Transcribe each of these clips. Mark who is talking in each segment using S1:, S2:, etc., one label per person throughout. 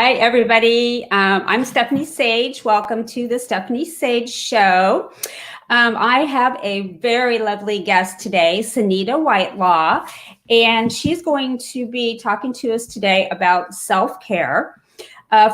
S1: Hi, everybody. I'm Stephanie Sage. Welcome to the Stephanie Sage Show. I have a very lovely guest today, Senita Whitelaw, and she's going to be talking to us today about self-care.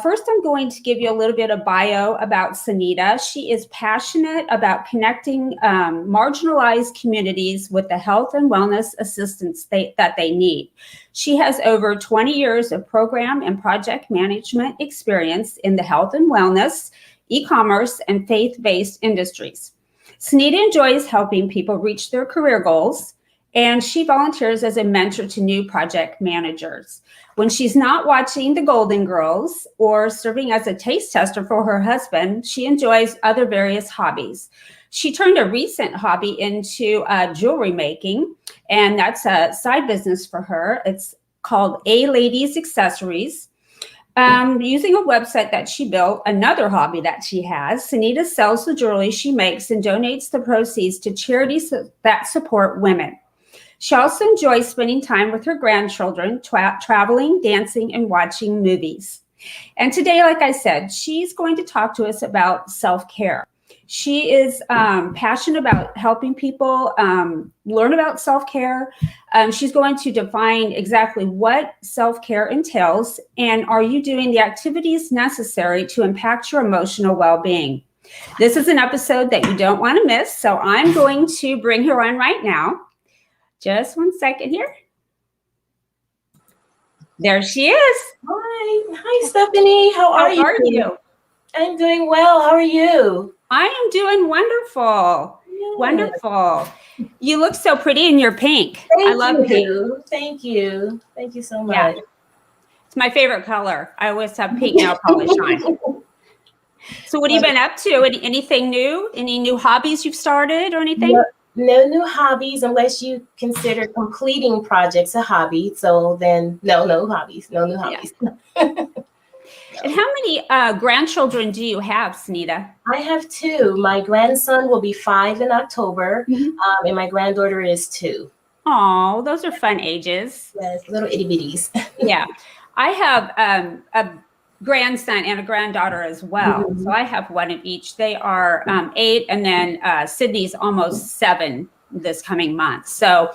S1: First, I'm going to give you a little bit of bio about Senita. She is passionate about connecting marginalized communities with the health and wellness assistance that they need. She has over 20 years of program and project management experience in the health and wellness, e-commerce, and faith-based industries. Senita enjoys helping people reach their career goals, and she volunteers as a mentor to new project managers. When she's not watching the Golden Girls or serving as a taste tester for her husband, she enjoys other various hobbies. She turned a recent hobby into jewelry making, and that's a side business for her. It's called A Ladies Accessories. Using a website that she built, another hobby that she has, Senita sells the jewelry she makes and donates the proceeds to charities that support women. She also enjoys spending time with her grandchildren, traveling, dancing, and watching movies. And today, like I said, she's going to talk to us about self-care. She is passionate about helping people learn about self-care. She's going to define exactly what self-care entails, and are you doing the activities necessary to impact your emotional well-being? This is an episode that you don't want to miss, so I'm going to bring her on right now. Just one second here. There she is.
S2: Hi, Stephanie. How are you? I'm doing well. How are you?
S1: I am doing wonderful. Yeah. Wonderful. You look so pretty in your pink.
S2: I love pink. Thank you. Thank you so much. Yeah.
S1: It's my favorite color. I always have pink nail polish on. So what have you been up to? Anything new? Any new hobbies you've started or anything?
S2: No new hobbies unless you consider completing projects a hobby. So then no hobbies, no new hobbies.
S1: Yeah. And how many grandchildren do you have, Senita?
S2: I have 2. My grandson will be 5 in October, and my granddaughter is 2.
S1: Oh, those are fun ages.
S2: Yes, little itty bitties.
S1: Yeah. I have a grandson and a granddaughter as well. Mm-hmm. So I have one of each. They are 8, and then Sydney's almost 7 this coming month. So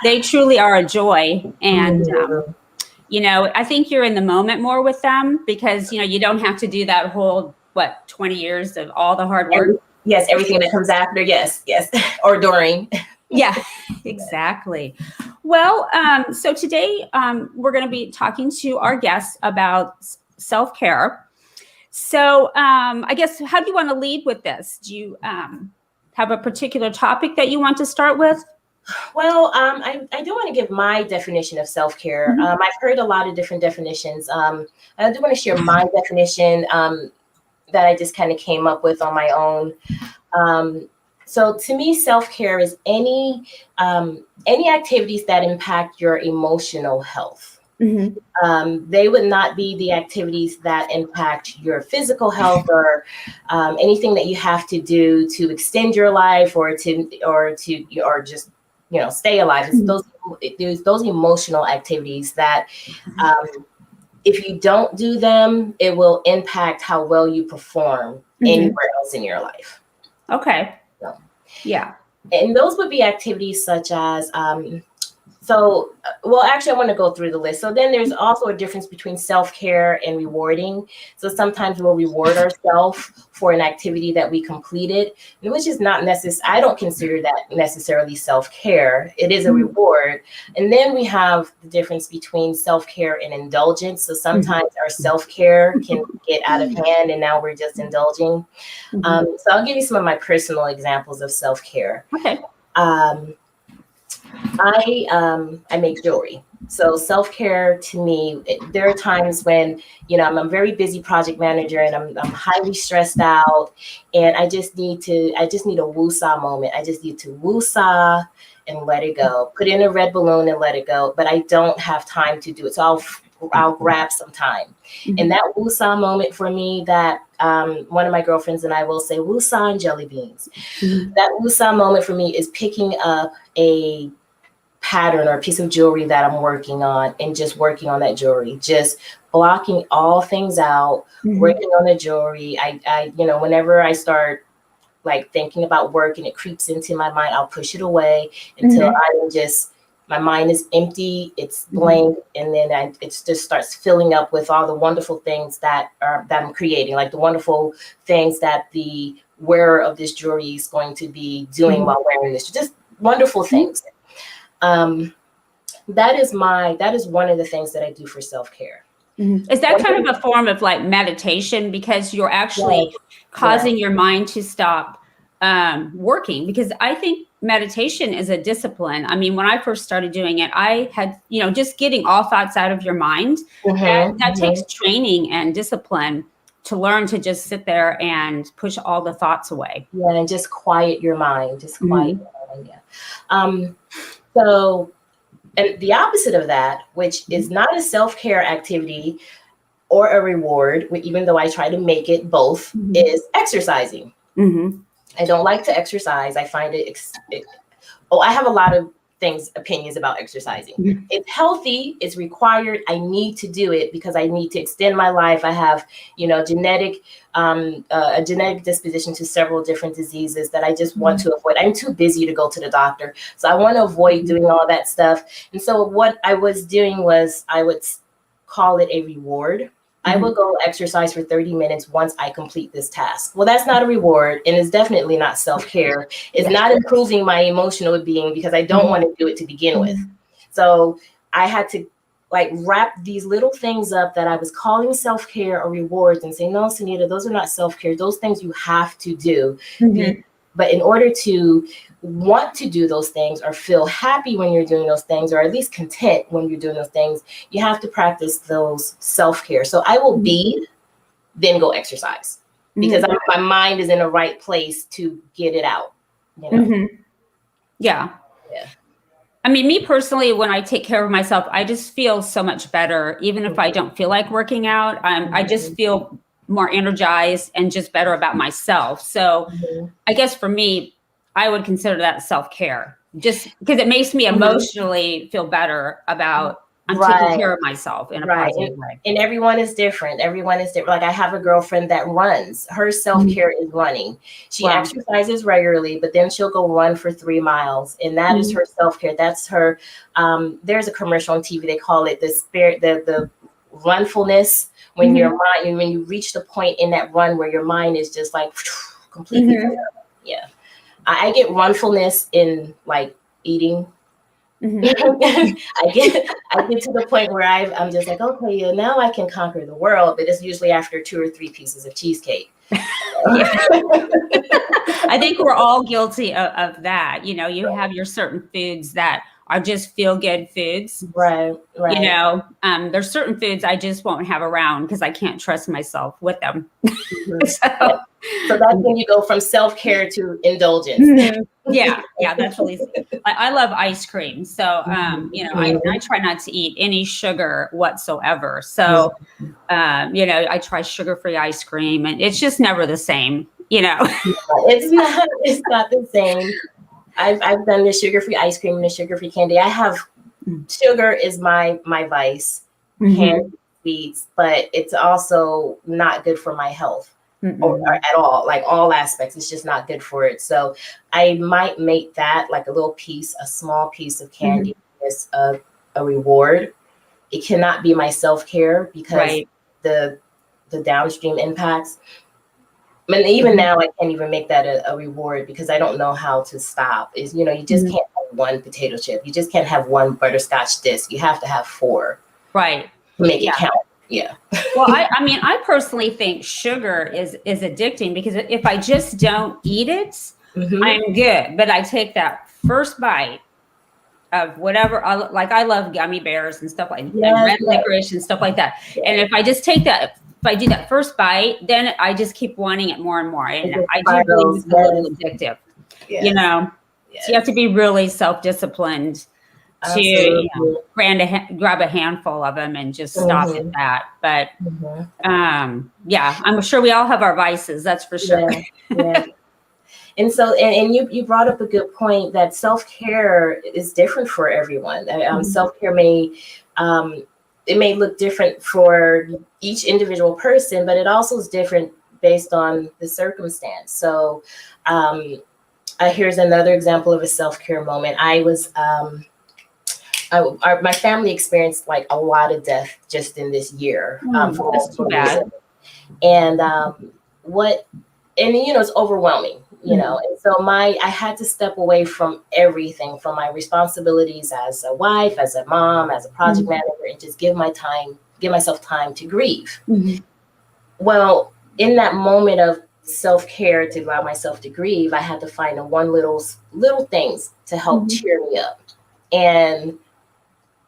S1: they truly are a joy. And, I think you're in the moment more with them because, you don't have to do that whole, 20 years of all the hard work.
S2: Yes, everything that comes after. Yes, or during.
S1: Yeah, exactly. Well, so today we're going to be talking to our guests about self-care. So I guess, how do you want to lead with this? Do you have a particular topic that you want to start with?
S2: Well, I do want to give my definition of self-care. I've heard a lot of different definitions. I do want to share my definition that I just kind of came up with on my own. So to me, self-care is any activities that impact your emotional health. Mm-hmm. They would not be the activities that impact your physical health or anything that you have to do to extend your life or just stay alive. It's those emotional activities that if you don't do them, it will impact how well you perform anywhere else in your life.
S1: Okay. So, yeah.
S2: And those would be activities such as actually, I want to go through the list. So then there's also a difference between self-care and rewarding. So sometimes we'll reward ourselves for an activity that we completed, which is not necessary. I don't consider that necessarily self-care. It is a reward. And then we have the difference between self-care and indulgence. So sometimes our self-care can get out of hand and now we're just indulging. So I'll give you some of my personal examples of self-care.
S1: Okay.
S2: I make jewelry. So self-care to me, there are times when, I'm a very busy project manager and I'm highly stressed out and I just need a woo-saw moment. I just need to woo-saw and let it go. Put in a red balloon and let it go. But I don't have time to do it. So I'll grab some time. And that woo-saw moment for me, that one of my girlfriends and I will say woo-saw and jelly beans. That woo-saw moment for me is picking up a pattern or a piece of jewelry that I'm working on and just working on that jewelry, just blocking all things out, working on the jewelry. I, whenever I start like thinking about work and it creeps into my mind, I'll push it away until my mind is empty, it's blank, and then it just starts filling up with all the wonderful things that I'm creating, like the wonderful things that the wearer of this jewelry is going to be doing while wearing this, just wonderful things. That is one of the things that I do for self-care.
S1: Is that kind of a form of like meditation, because you're actually causing your mind to stop working? Because I think meditation is a discipline. I mean, when I first started doing it, I had, just getting all thoughts out of your mind, that takes training and discipline to learn to just sit there and push all the thoughts away.
S2: Yeah, and just quiet your mind, your mind, So, and the opposite of that, which is not a self-care activity or a reward, even though I try to make it both, is exercising. I don't like to exercise. I find I have a lot of opinions about exercising. It's healthy, it's required. I need to do it because I need to extend my life. I have, a genetic disposition to several different diseases that I just want to avoid. I'm too busy to go to the doctor. So I want to avoid doing all that stuff. And so what I was doing was I would call it a reward. I will go exercise for 30 minutes once I complete this task. Well, that's not a reward, and it's definitely not self-care. It's not improving my emotional being because I don't want to do it to begin with. So I had to like wrap these little things up that I was calling self-care or rewards and say, no, Senita, those are not self-care. Those things you have to do. But in order to want to do those things or feel happy when you're doing those things, or at least content when you're doing those things, you have to practice those self-care. So I will bead, then go exercise because my mind is in the right place to get it out.
S1: Yeah. I mean, me personally, when I take care of myself, I just feel so much better. Even if I don't feel like working out, I just feel more energized and just better about myself. So I guess for me, I would consider that self-care, just because it makes me emotionally feel better about I'm taking care of myself in a positive way.
S2: And everyone is different. Like I have a girlfriend that runs. Her self-care is running. She exercises regularly, but then she'll go run for 3 miles. And that is her self-care. That's her. There's a commercial on TV. They call it the runfulness. When your mind, when you reach the point in that run where your mind is just like completely, I get runfulness in like eating. I get to the point where I'm just like, okay, yeah, now I can conquer the world, but it's usually after 2 or 3 pieces of cheesecake.
S1: I think we're all guilty of that. You have your certain foods that are just feel good foods.
S2: Right.
S1: There's certain foods I just won't have around because I can't trust myself with them.
S2: So that's when you go from self-care to indulgence.
S1: Yeah, that's really. I love ice cream, so I try not to eat any sugar whatsoever. So I try sugar-free ice cream, and it's just never the same.
S2: It's not the same. I've done the sugar-free ice cream and the sugar-free candy. I have sugar is my vice, candy, sweets, but it's also not good for my health. Or at all, like all aspects. It's just not good for it. So I might make that like a small piece of candy as a reward. It cannot be my self-care because the downstream impacts. And even now I can't even make that a reward because I don't know how to stop. You just can't have one potato chip. You just can't have one butterscotch disc. You have to have 4.
S1: Right.
S2: To make it count. Yeah.
S1: Well, I personally think sugar is addicting because if I just don't eat it, I'm good. But I take that first bite of whatever. I love gummy bears and stuff like that, and red licorice and stuff like that. And if I just take that, if I do that first bite, then I just keep wanting it more and more. And I do believe it's a little addictive. So you have to be really self-disciplined to grab a handful of them and just stop at that. But I'm sure we all have our vices. That's for sure.
S2: Yeah. And so, and you brought up a good point that self-care is different for everyone. Self-care may it may look different for each individual person, but it also is different based on the circumstance. So here's another example of a self-care moment. My family experienced like a lot of death just in this year.
S1: That's too bad.
S2: And it's overwhelming, and so I had to step away from everything, from my responsibilities as a wife, as a mom, as a project manager, and just give myself time to grieve. Well, in that moment of self-care, to allow myself to grieve, I had to find little things to help cheer me up. And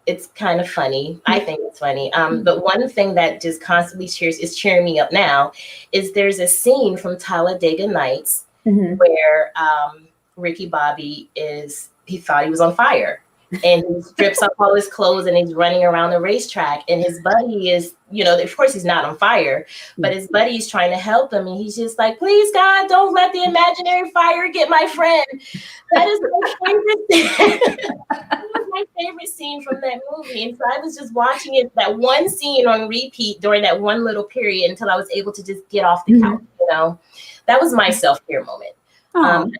S2: it's kind of funny. I think it's funny. But one thing that just constantly cheering me up now is there's a scene from Talladega Nights where Ricky Bobby he thought he was on fire, and he strips off all his clothes and he's running around the racetrack, and his buddy is, of course he's not on fire, but his buddy is trying to help him, and he's just like, please God, don't let the imaginary fire get my friend. That is my favorite thing. That was my favorite scene from that movie. And so I was just watching that one scene on repeat during that one little period until I was able to just get off the couch. That was my self-care moment. And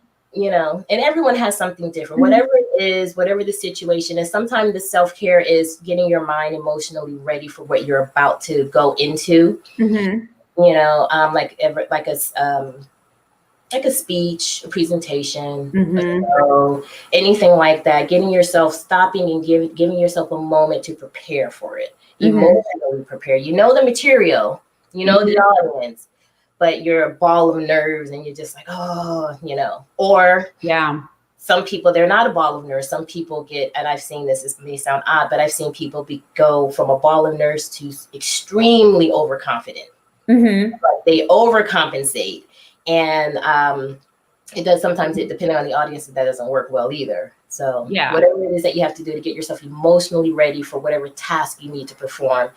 S2: everyone has something different, whatever it is, whatever the situation is. Sometimes the self-care is getting your mind emotionally ready for what you're about to go into, like a speech, a presentation, anything like that, stopping and giving yourself a moment to prepare for it, emotionally prepare. The material, the audience, but you're a ball of nerves and you're just like, or some people, they're not a ball of nerves. Some people and I've seen this may sound odd, but I've seen people go from a ball of nerves to extremely overconfident. Like they overcompensate. And sometimes depending on the audience, that doesn't work well either. So whatever it is that you have to do to get yourself emotionally ready for whatever task you need to perform,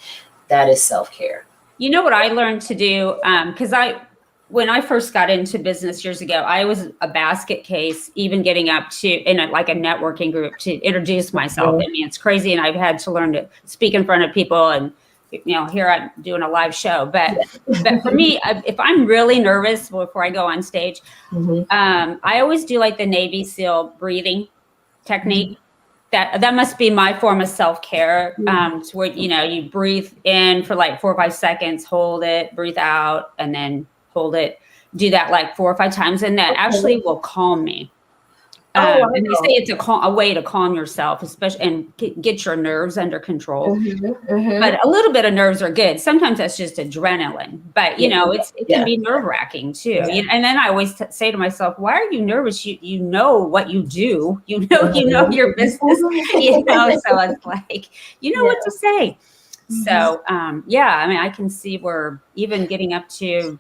S2: that is self-care.
S1: You know what I learned to do? Because when I first got into business years ago, I was a basket case, even getting up to in a networking group to introduce myself. I mean, it's crazy. And I've had to learn to speak in front of people, and here I'm doing a live show. But for me, if I'm really nervous before I go on stage, I always do like the Navy SEAL breathing technique. That must be my form of self-care. It's where, you breathe in for like 4 or 5 seconds, hold it, breathe out, and then hold it. Do that like 4 or 5 times, and that actually will calm me. And they say it's a way to calm yourself, especially, and get your nerves under control. But a little bit of nerves are good. Sometimes that's just adrenaline, but it can be nerve-wracking too. And then I always say to myself, "Why are you nervous? You know what you do. You know your business. So it's like what to say." So I mean, I can see where even getting up to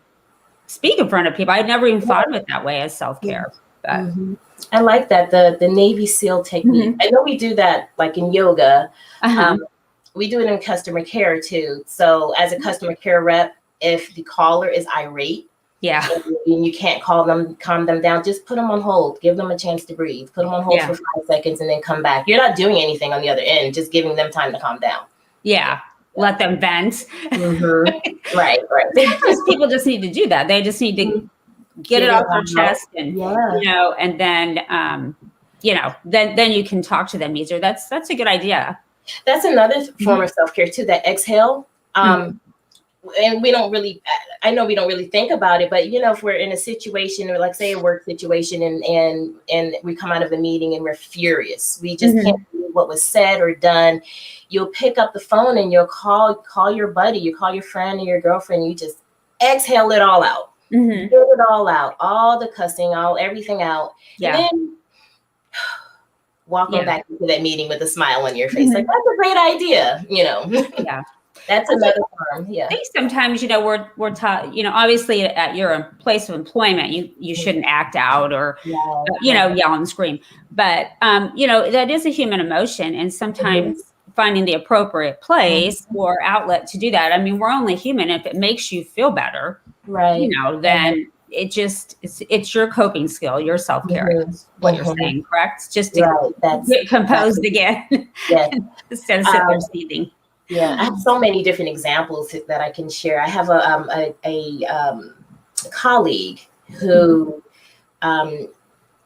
S1: speak in front of people, I'd never even thought of it that way as self-care. But
S2: I like that, the Navy SEAL technique. I know we do that like in yoga. We do it in customer care too. So as a customer care rep, if the caller is irate, and you can't calm them down, just put them on hold. Give them a chance to breathe. Put them on hold for 5 seconds and then come back. You're not doing anything on the other end, just giving them time to calm down.
S1: Let them vent.
S2: Right.
S1: Sometimes people just need to do that. They just need to get it off their chest, and and then then you can talk to them easier. That's a good idea.
S2: That's another form of self-care too, that exhale. And I know we don't really think about it, but if we're in a situation, or like say a work situation, and we come out of a meeting and we're furious, we just can't believe what was said or done, you'll pick up the phone and you'll call your buddy, you call your friend or your girlfriend, you just exhale it all out. Get it all out, all the cussing, everything out, and then walk on back into that meeting with a smile on your face. Like, that's a great idea, That's another form. I
S1: think sometimes, we're taught, obviously at your place of employment, you shouldn't act out or, yell and scream. But, that is a human emotion. And sometimes finding the appropriate place or outlet to do that. I mean, we're only human. If it makes you feel better, then it's your coping skill, your self-care, is what you're saying, correct? Just to get composed again instead of sitting there seething.
S2: Yeah, I have so many different examples that I can share. I have a colleague who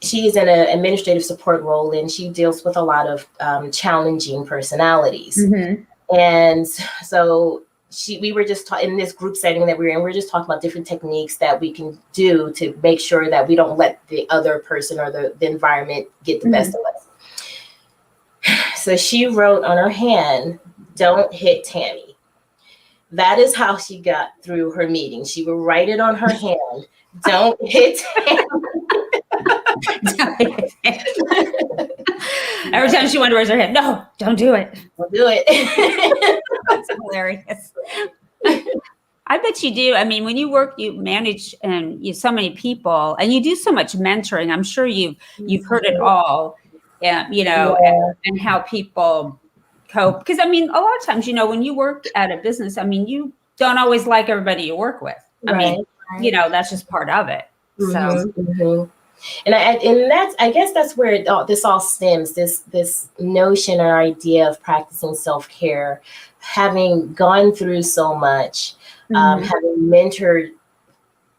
S2: she is in an administrative support role, and she deals with a lot of challenging personalities.
S1: Mm-hmm.
S2: And so we were just in this group setting that we were in, we are just talking about different techniques that we can do to make sure that we don't let the other person or the environment get the best of us. So she wrote on her hand, "Don't hit Tammy." That is how she got through her meeting. She would write it on her hand, "Don't hit Tammy."
S1: Every time she wanted to raise her hand, no, don't do it.
S2: Don't do it.
S1: That's hilarious. I bet you do. I mean, when you work, you manage and you so many people, and you do so much mentoring. I'm sure you've heard it all, and how people cope. Because I mean, a lot of times, when you work at a business, I mean, you don't always like everybody you work with. I mean, that's just part of it. So.
S2: And that's, I guess that's where this all stems, this notion or idea of practicing self-care, having gone through so much, having mentored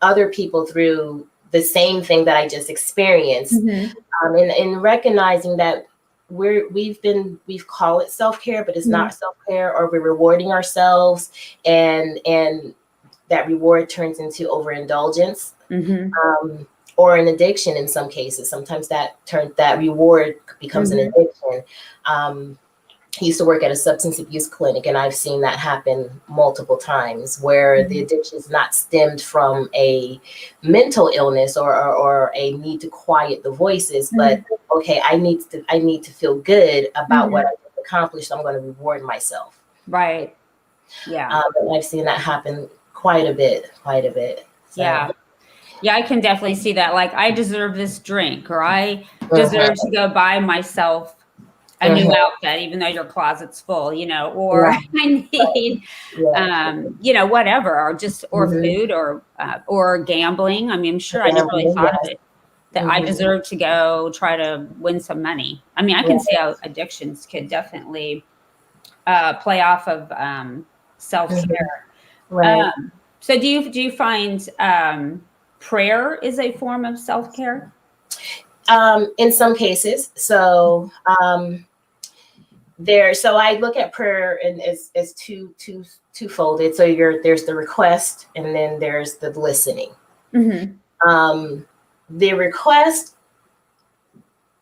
S2: other people through the same thing that I just experienced, and recognizing that we've called it self-care, but it's not self-care, or we're rewarding ourselves, and that reward turns into overindulgence. Or an addiction in some cases. Sometimes that reward becomes an addiction. I used to work at a substance abuse clinic, and I've seen that happen multiple times, where the addiction is not stemmed from a mental illness or a need to quiet the voices, but okay, I need to feel good about what I've accomplished. So I'm going to reward myself.
S1: Right. Yeah.
S2: And I've seen that happen quite a bit. So.
S1: Yeah. Yeah, I can definitely see that. Like, I deserve this drink, or I deserve to go buy myself a new outfit, even though your closet's full, or I need, whatever, or food, or gambling. I mean, I'm sure I never really thought of it, that I deserve to go try to win some money. I mean, I can see how addictions could definitely play off of self-care.
S2: Right.
S1: So do you find prayer is a form of self-care?
S2: In some cases. So so I look at prayer as two-folded. So there's the request, and then there's the listening. The request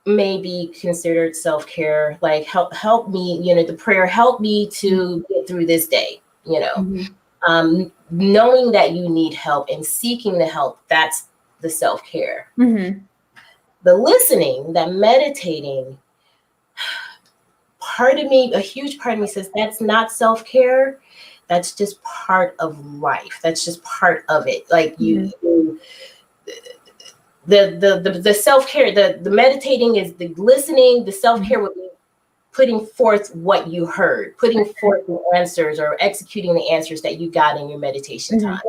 S2: may be considered self-care, like help me, the prayer, help me to get through this day, knowing that you need help and seeking the help, that's the self-care. The listening, that meditating, a huge part of me says that's not self-care. That's just part of life. That's just part of it. Like the self-care, the meditating is the listening. The self-care would be putting forth what you heard, putting forth the answers, or executing the answers that you got in your meditation time.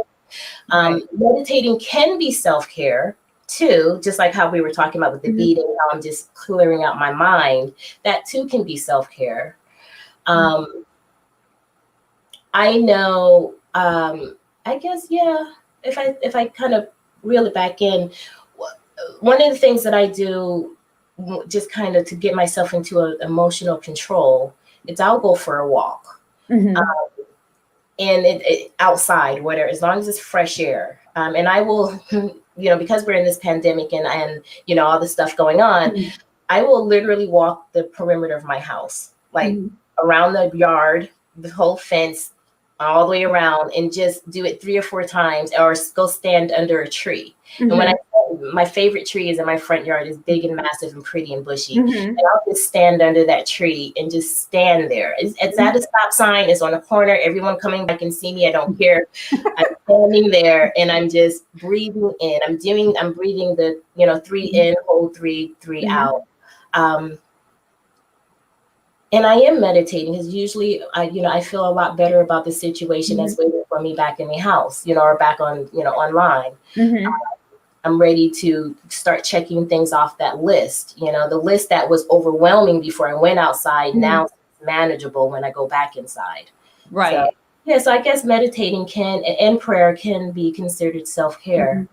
S2: Meditating can be self-care too, just like how we were talking about with the beating, how I'm just clearing out my mind. That too can be self-care. I know, I guess, if I kind of reel it back in, one of the things that I do just kind of to get myself into an emotional control, I'll go for a walk. And it outside, whatever, as long as it's fresh air. And I will, because we're in this pandemic and all this stuff going on, I will literally walk the perimeter of my house, like around the yard, the whole fence, all the way around, and just do it 3 or 4 times, or go stand under a tree. And when my favorite tree is in my front yard, is big and massive and pretty and bushy. And I'll just stand under that tree and just stand there. It's at a stop sign. It's on a corner. Everyone coming back can see me. I don't care. I'm standing there and I'm just breathing in. I'm breathing the 3 in, hold 3 out. And I am meditating, because usually I feel a lot better about the situation that's waiting for me back in the house, or back on, online. I'm ready to start checking things off that list. The list that was overwhelming before I went outside, now it's manageable when I go back inside.
S1: Right.
S2: So, yeah, so I guess meditating and prayer can be considered self-care.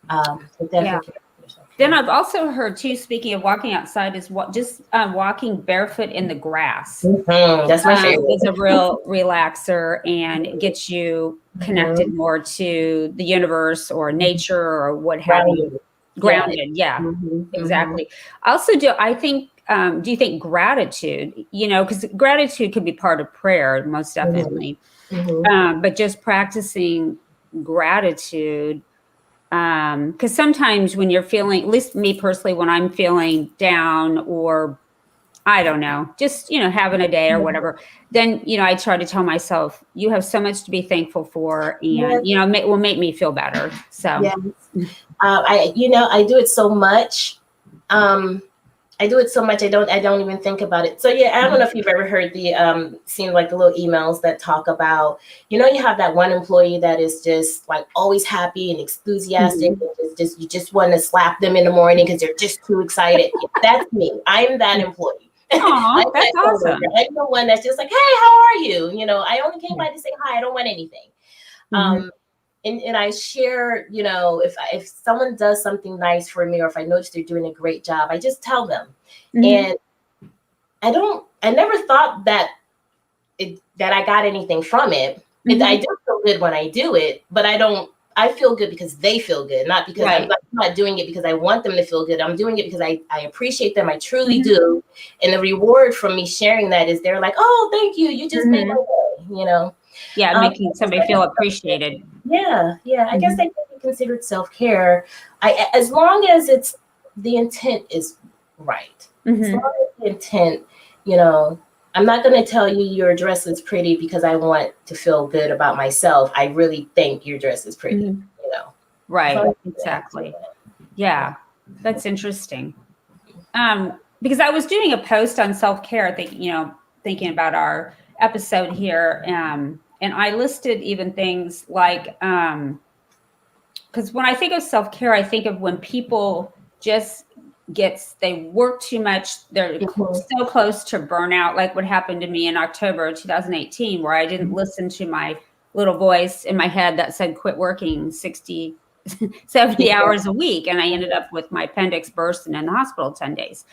S2: So definitely.
S1: Then I've also heard too, speaking of walking outside, is walking barefoot in the grass.
S2: That's my favorite.
S1: Is a real relaxer and gets you connected more to the universe or nature or what have you. Grounded. Yeah, exactly. Also, do you think gratitude, because gratitude could be part of prayer, most definitely. But just practicing gratitude, because sometimes when you're feeling, at least me personally, when I'm feeling down or I don't know, just, having a day or whatever, then, I try to tell myself, you have so much to be thankful for, and, will make me feel better. So,
S2: I do it so much. I do it so much. I don't even think about it. So yeah, I don't know if you've ever heard seen like the little emails that talk about, you have that one employee that is just like always happy and enthusiastic. And you just want to slap them in the morning because they're just too excited. That's me. I'm that employee.
S1: Aw, that's awesome.
S2: I'm the one that's just like, hey, how are you? I only came by to say hi. I don't want anything. And I share, if someone does something nice for me, or if I notice they're doing a great job, I just tell them. And I never thought that I got anything from it. I do feel good when I do it, but I feel good because they feel good, not because I'm not doing it because I want them to feel good. I'm doing it because I appreciate them. I truly do. And the reward from me sharing that is they're like, oh, thank you. You just made my day,
S1: Yeah, making somebody feel appreciated.
S2: Yeah. I guess they can be considered self-care. As long as the intent is right. As long as the intent, I'm not going to tell you your dress is pretty because I want to feel good about myself. I really think your dress is pretty,
S1: Right, exactly. Yeah, that's interesting. Because I was doing a post on self-care, thinking about our episode here, and I listed even things like, because when I think of self-care, I think of when people just they work too much, they're so close to burnout, like what happened to me in October 2018, where I didn't listen to my little voice in my head that said quit working 60 70 hours a week, and I ended up with my appendix burst and in the hospital 10 days.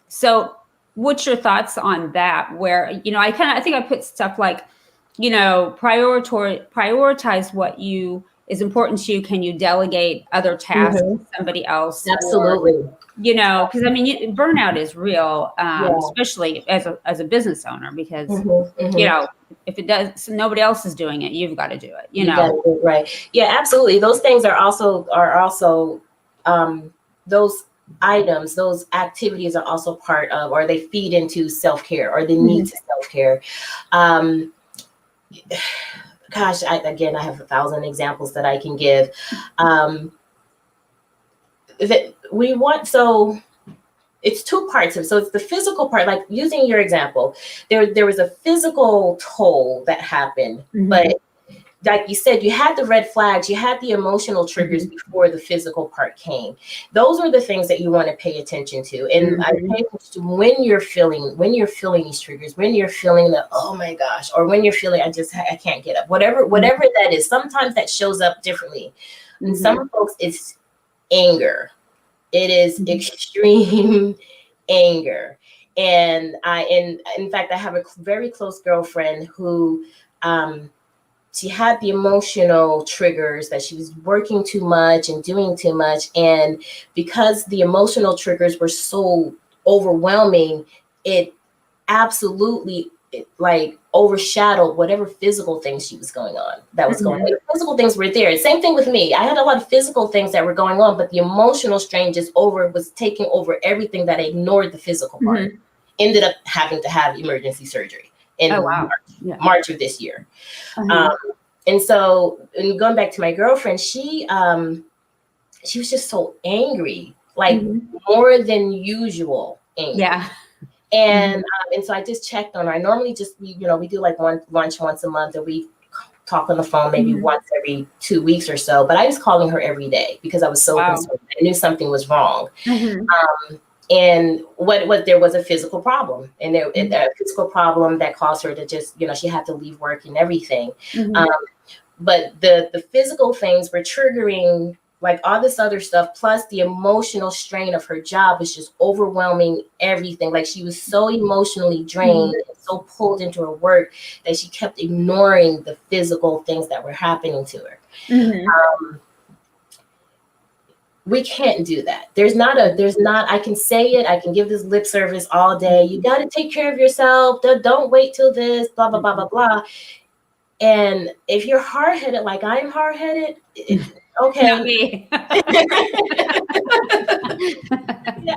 S1: So what's your thoughts on that, where I think I put stuff like, prioritize what is important to you. Can you delegate other tasks to somebody else?
S2: Absolutely.
S1: Because burnout is real, especially as a business owner, because if it does, so nobody else is doing it, you've got to do it. You
S2: gotta do it right. Yeah, absolutely. Those things are also those items, those activities are also part of, or they feed into self-care, or the need to self-care. Gosh, I have 1,000 examples that I can give. It's two parts of it. So it's the physical part, like using your example, there was a physical toll that happened, but like you said, you had the red flags, you had the emotional triggers before the physical part came. Those are the things that you want to pay attention to. And I pay attention to when you're feeling these triggers, when you're feeling the, oh my gosh, or when you're feeling, I can't get up, whatever that is. Sometimes that shows up differently. And some folks, it's anger. It is extreme anger. And in fact, I have a very close girlfriend who, she had the emotional triggers that she was working too much and doing too much. And because the emotional triggers were so overwhelming, it absolutely overshadowed whatever physical things she was going on. The physical things were there. Same thing with me. I had a lot of physical things that were going on, but the emotional strain was taking over everything, that I ignored the physical part. Ended up having to have emergency surgery in March of this year. And so, and going back to my girlfriend, she was just so angry, like more than usual angry.
S1: Yeah.
S2: And so I just checked on her. I normally just, we do like lunch once a month, and we talk on the phone maybe once every 2 weeks or so. But I was calling her every day because I was so concerned. I knew something was wrong. And what there was a physical problem, and there a physical problem that caused her to just, she had to leave work and everything. But the physical things were triggering like all this other stuff, plus the emotional strain of her job was just overwhelming everything. Like she was so emotionally drained and so pulled into her work that she kept ignoring the physical things that were happening to her. We can't do that. There's not, I can say it, I can give this lip service all day. You got to take care of yourself. Don't wait till this, blah, blah, blah, blah, blah. And if you're hard-headed, like I'm hard-headed, okay.
S1: Not me.
S2: Yeah,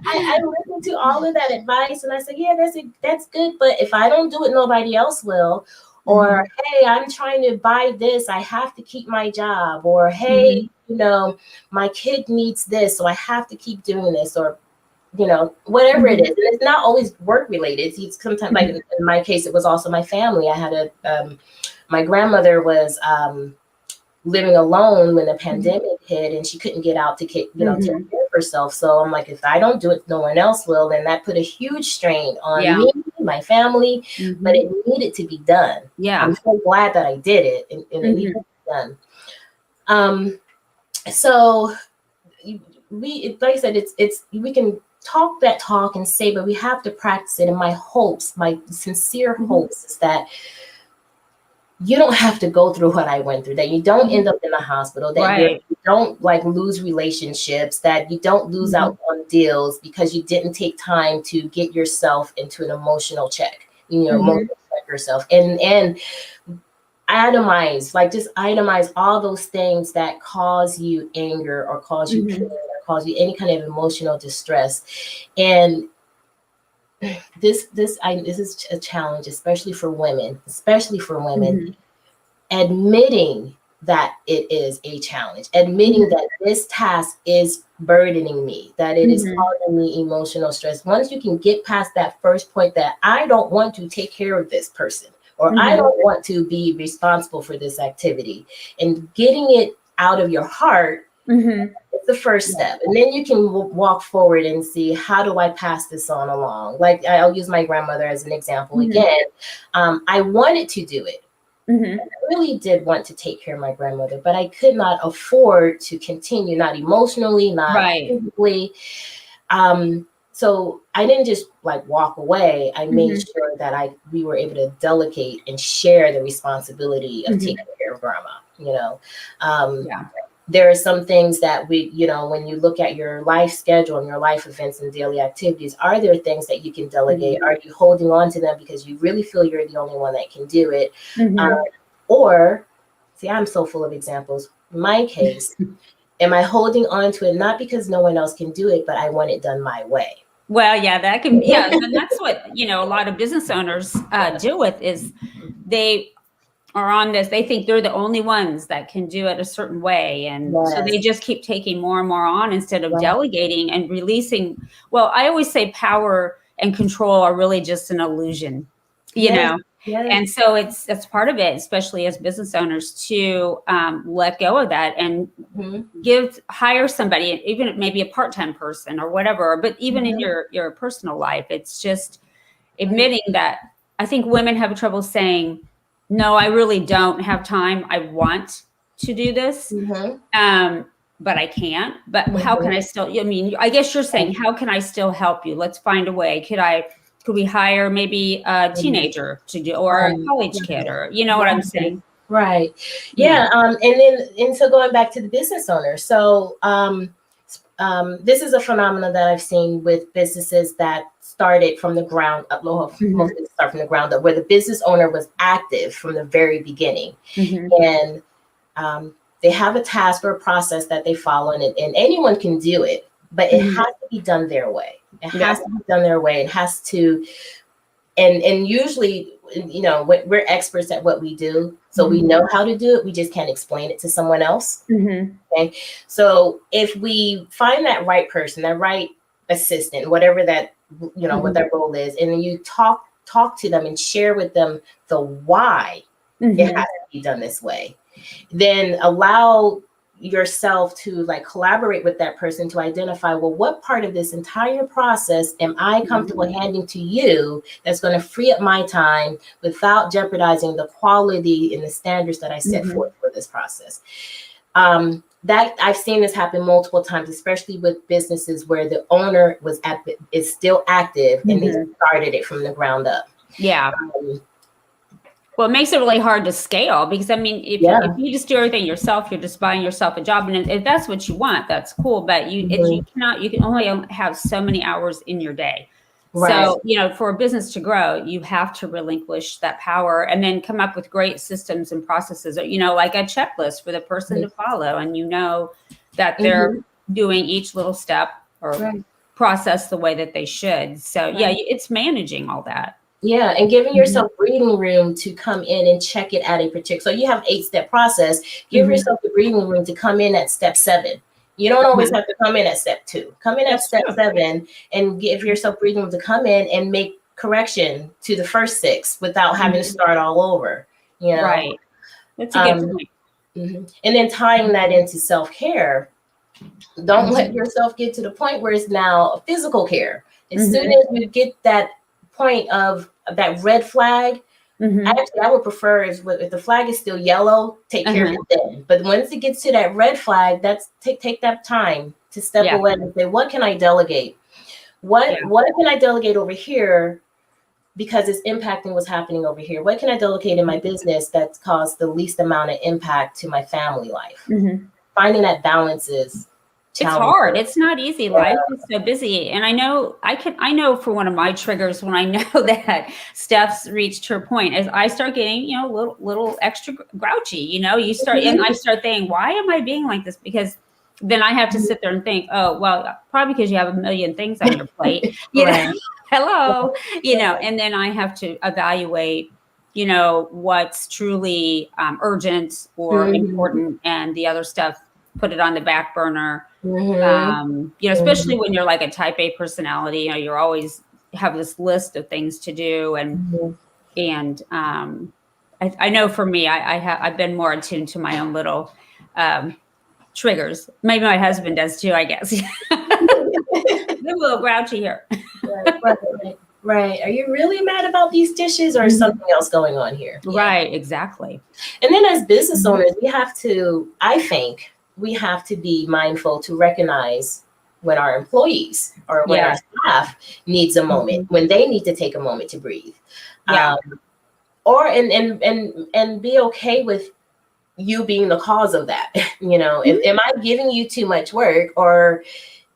S2: I listened to all of that advice and I said, yeah, that's good. But if I don't do it, nobody else will. Or, hey, I'm trying to buy this, I have to keep my job. Or, hey, my kid needs this, so I have to keep doing this. Or, whatever it is. And it's not always work related. It's sometimes, like in my case, it was also my family. I had my grandmother was living alone when the pandemic hit, and she couldn't get out to take care of herself. So I'm like, if I don't do it, no one else will. And that put a huge strain on me, my family, but it needed to be done.
S1: Yeah.
S2: I'm so glad that I did it, and it needed to be done. So like I said, we can talk that talk and say, but we have to practice it. And my sincere hopes is that you don't have to go through what I went through, that you don't end up in the hospital, that you don't like lose relationships, that you don't lose out on deals because you didn't take time to get yourself into an emotional check, emotional check yourself, and just itemize all those things that cause you anger or cause you pain or cause you any kind of emotional distress. And this is a challenge, especially for women, admitting that it is a challenge, admitting that this task is burdening me, that it is causing me emotional stress. Once you can get past that first point that I don't want to take care of this person, or I don't want to be responsible for this activity, and getting it out of your heart, it's the first step. And then you can walk forward and see, how do I pass this on along? Like I'll use my grandmother as an example again. I wanted to do it. I really did want to take care of my grandmother, but I could not afford to continue, not emotionally, not physically. So I didn't just like walk away. I made sure that we were able to delegate and share the responsibility of taking care of grandma. There are some things that when you look at your life schedule and your life events and daily activities, are there things that you can delegate? Are you holding on to them because you really feel you're the only one that can do it? Or, see, I'm so full of examples. In my case, am I holding on to it not because no one else can do it, but I want it done my way?
S1: Well, yeah, that can, and that's what, a lot of business owners deal with is they are on this. They think they're the only ones that can do it a certain way. And so they just keep taking more and more on instead of delegating and releasing. Well, I always say power and control are really just an illusion, you know? Yes. And so that's part of it, especially as business owners, to let go of that and hire somebody, even maybe a part-time person or whatever. But even in your personal life, it's just admitting that. I think women have trouble saying, no, I really don't have time. I want to do this, but I can't. But how can I still? I mean, I guess you're saying, how can I still help you? Let's find a way. Could we hire maybe a teenager to do, or a college kid, or what I'm saying?
S2: Right. Yeah. And so going back to the business owner. So this is a phenomenon that I've seen with businesses that started from the ground up, mostly start from the ground up, where the business owner was active from the very beginning. And they have a task or a process that they follow, and anyone can do it, but it has to be done their way. It has to be done their way. It has to, and usually, we're experts at what we do. So we know how to do it. We just can't explain it to someone else. Okay. So if we find that right person, that right assistant, whatever that, what that role is, and then you talk to them and share with them the why it has to be done this way, then allow yourself to like collaborate with that person to identify, well, what part of this entire process am I comfortable handing to you that's going to free up my time without jeopardizing the quality and the standards that I set forth for this process. That I've seen this happen multiple times, especially with businesses where the owner is still active and they started it from the ground up.
S1: Yeah. Well, it makes it really hard to scale because, I mean, if you just do everything yourself, you're just buying yourself a job. And if that's what you want, that's cool. But you can only have so many hours in your day. Right. So, you know, for a business to grow, you have to relinquish that power and then come up with great systems and processes, you know, like a checklist for the person to follow. And you know that they're doing each little step or process the way that they should. So, yeah, it's managing all that.
S2: Yeah, and giving yourself breathing room to come in and check it at a particular. So you have 8-step process. Give yourself the breathing room to come in at step 7. You don't always have to come in at step 2. Come in at step 7 and give yourself breathing room to come in and make correction to the first 6 without having to start all over. You know?
S1: Right. That's a good point.
S2: And then tying that into self-care. Don't let yourself get to the point where it's now physical care. As soon as you get that point of that red flag, actually I would prefer if the flag is still yellow, take care of it then. But once it gets to that red flag, that's take that time to step away and say, what can I delegate? What can I delegate over here because it's impacting what's happening over here? What can I delegate in my business that's caused the least amount of impact to my family life? Finding that balance is challenging.
S1: It's hard. It's not easy. Life is so busy. And I know for one of my triggers when I know that Steph's reached her point is I start getting, you know, little extra grouchy, you know, and I start thinking, why am I being like this? Because then I have to sit there and think, oh, well, probably because you have a million things on your plate. You know, hello, you know, and then I have to evaluate, you know, what's truly urgent or important, and the other stuff, put it on the back burner. You know, especially when you're like a type A personality, you know, you're always have this list of things to do. And I know for me, I've been more attuned to my own little triggers. Maybe my husband does too, I guess. I'm a little grouchy here.
S2: Right. Are you really mad about these dishes or is something else going on here?
S1: Right, exactly.
S2: And then as business owners, we have to be mindful to recognize when our employees or when our staff needs a moment, when they need to take a moment to breathe. Or and be okay with you being the cause of that. You know, am I giving you too much work, or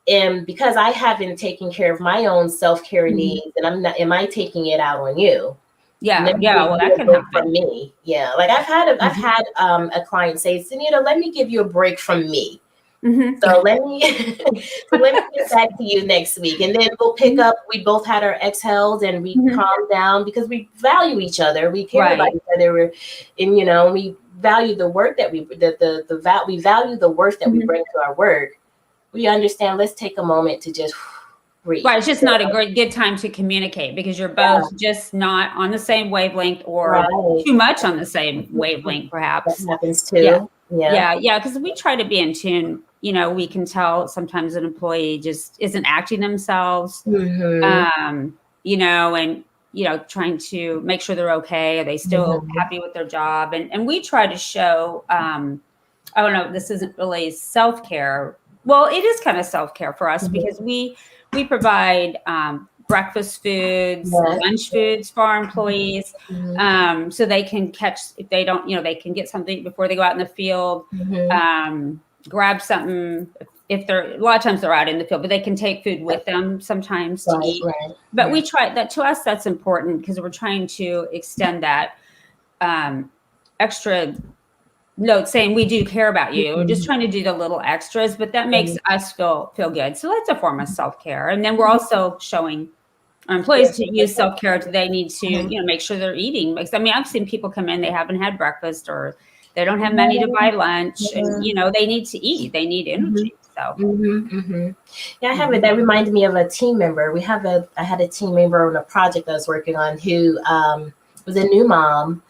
S2: because I haven't taken care of my own self-care needs, and am I taking it out on you?
S1: Well, that can happen
S2: for me. Like I've had a client say, Senita, let me give you a break from me. So let me get back to you next week, and then we'll pick up. We both had our exhales and we calm down because we value each other. We care about each other, and you know, we value the work that we value the worth that we bring to our work. We understand. Let's take a moment to just breathe.
S1: Right. It's just not a good time to communicate because you're both just not on the same wavelength, or too much on the same wavelength, perhaps.
S2: That happens too.
S1: Yeah. Because we try to be in tune. You know, we can tell sometimes an employee just isn't acting themselves, you know, and, you know, trying to make sure they're okay. Are they still happy with their job? And we try to show, oh no, this isn't really self-care. Well, it is kind of self-care for us because we provide breakfast foods, lunch foods for our employees, so they can if they don't, you know, they can get something before they go out in the field, grab something. If a lot of times they're out in the field, but they can take food with them sometimes to eat. But we try that. To us, that's important because we're trying to extend that extra note saying we do care about you. We're just trying to do the little extras, but that makes us feel good. So that's a form of self-care. And then we're also showing our employees to use self-care. They need to, you know, make sure they're eating. Because I mean, I've seen people come in, they haven't had breakfast, or they don't have money to buy lunch, and you know, they need to eat. They need energy. So
S2: I have it. That reminded me of a team member. I had a team member on a project I was working on who was a new mom.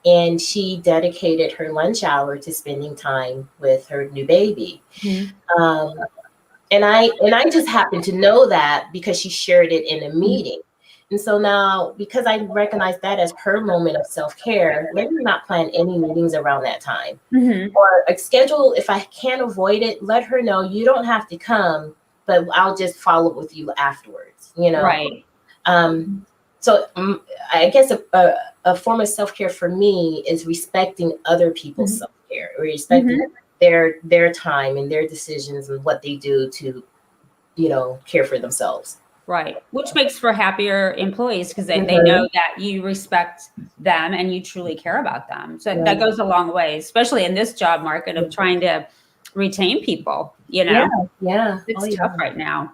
S2: And she dedicated her lunch hour to spending time with her new baby. And I just happened to know that because she shared it in a meeting. And so now, because I recognize that as her moment of self-care, let me not plan any meetings around that time. Or a schedule, if I can't avoid it, let her know you don't have to come, but I'll just follow up with you afterwards, you know?
S1: Right.
S2: So I guess a form of self-care for me is respecting other people's self-care, or respecting their time and their decisions and what they do to, you know, care for themselves.
S1: Right. Which makes for happier employees because they know that you respect them and you truly care about them. So that goes a long way, especially in this job market of trying to retain people, you know?
S2: Yeah.
S1: It's tough right now.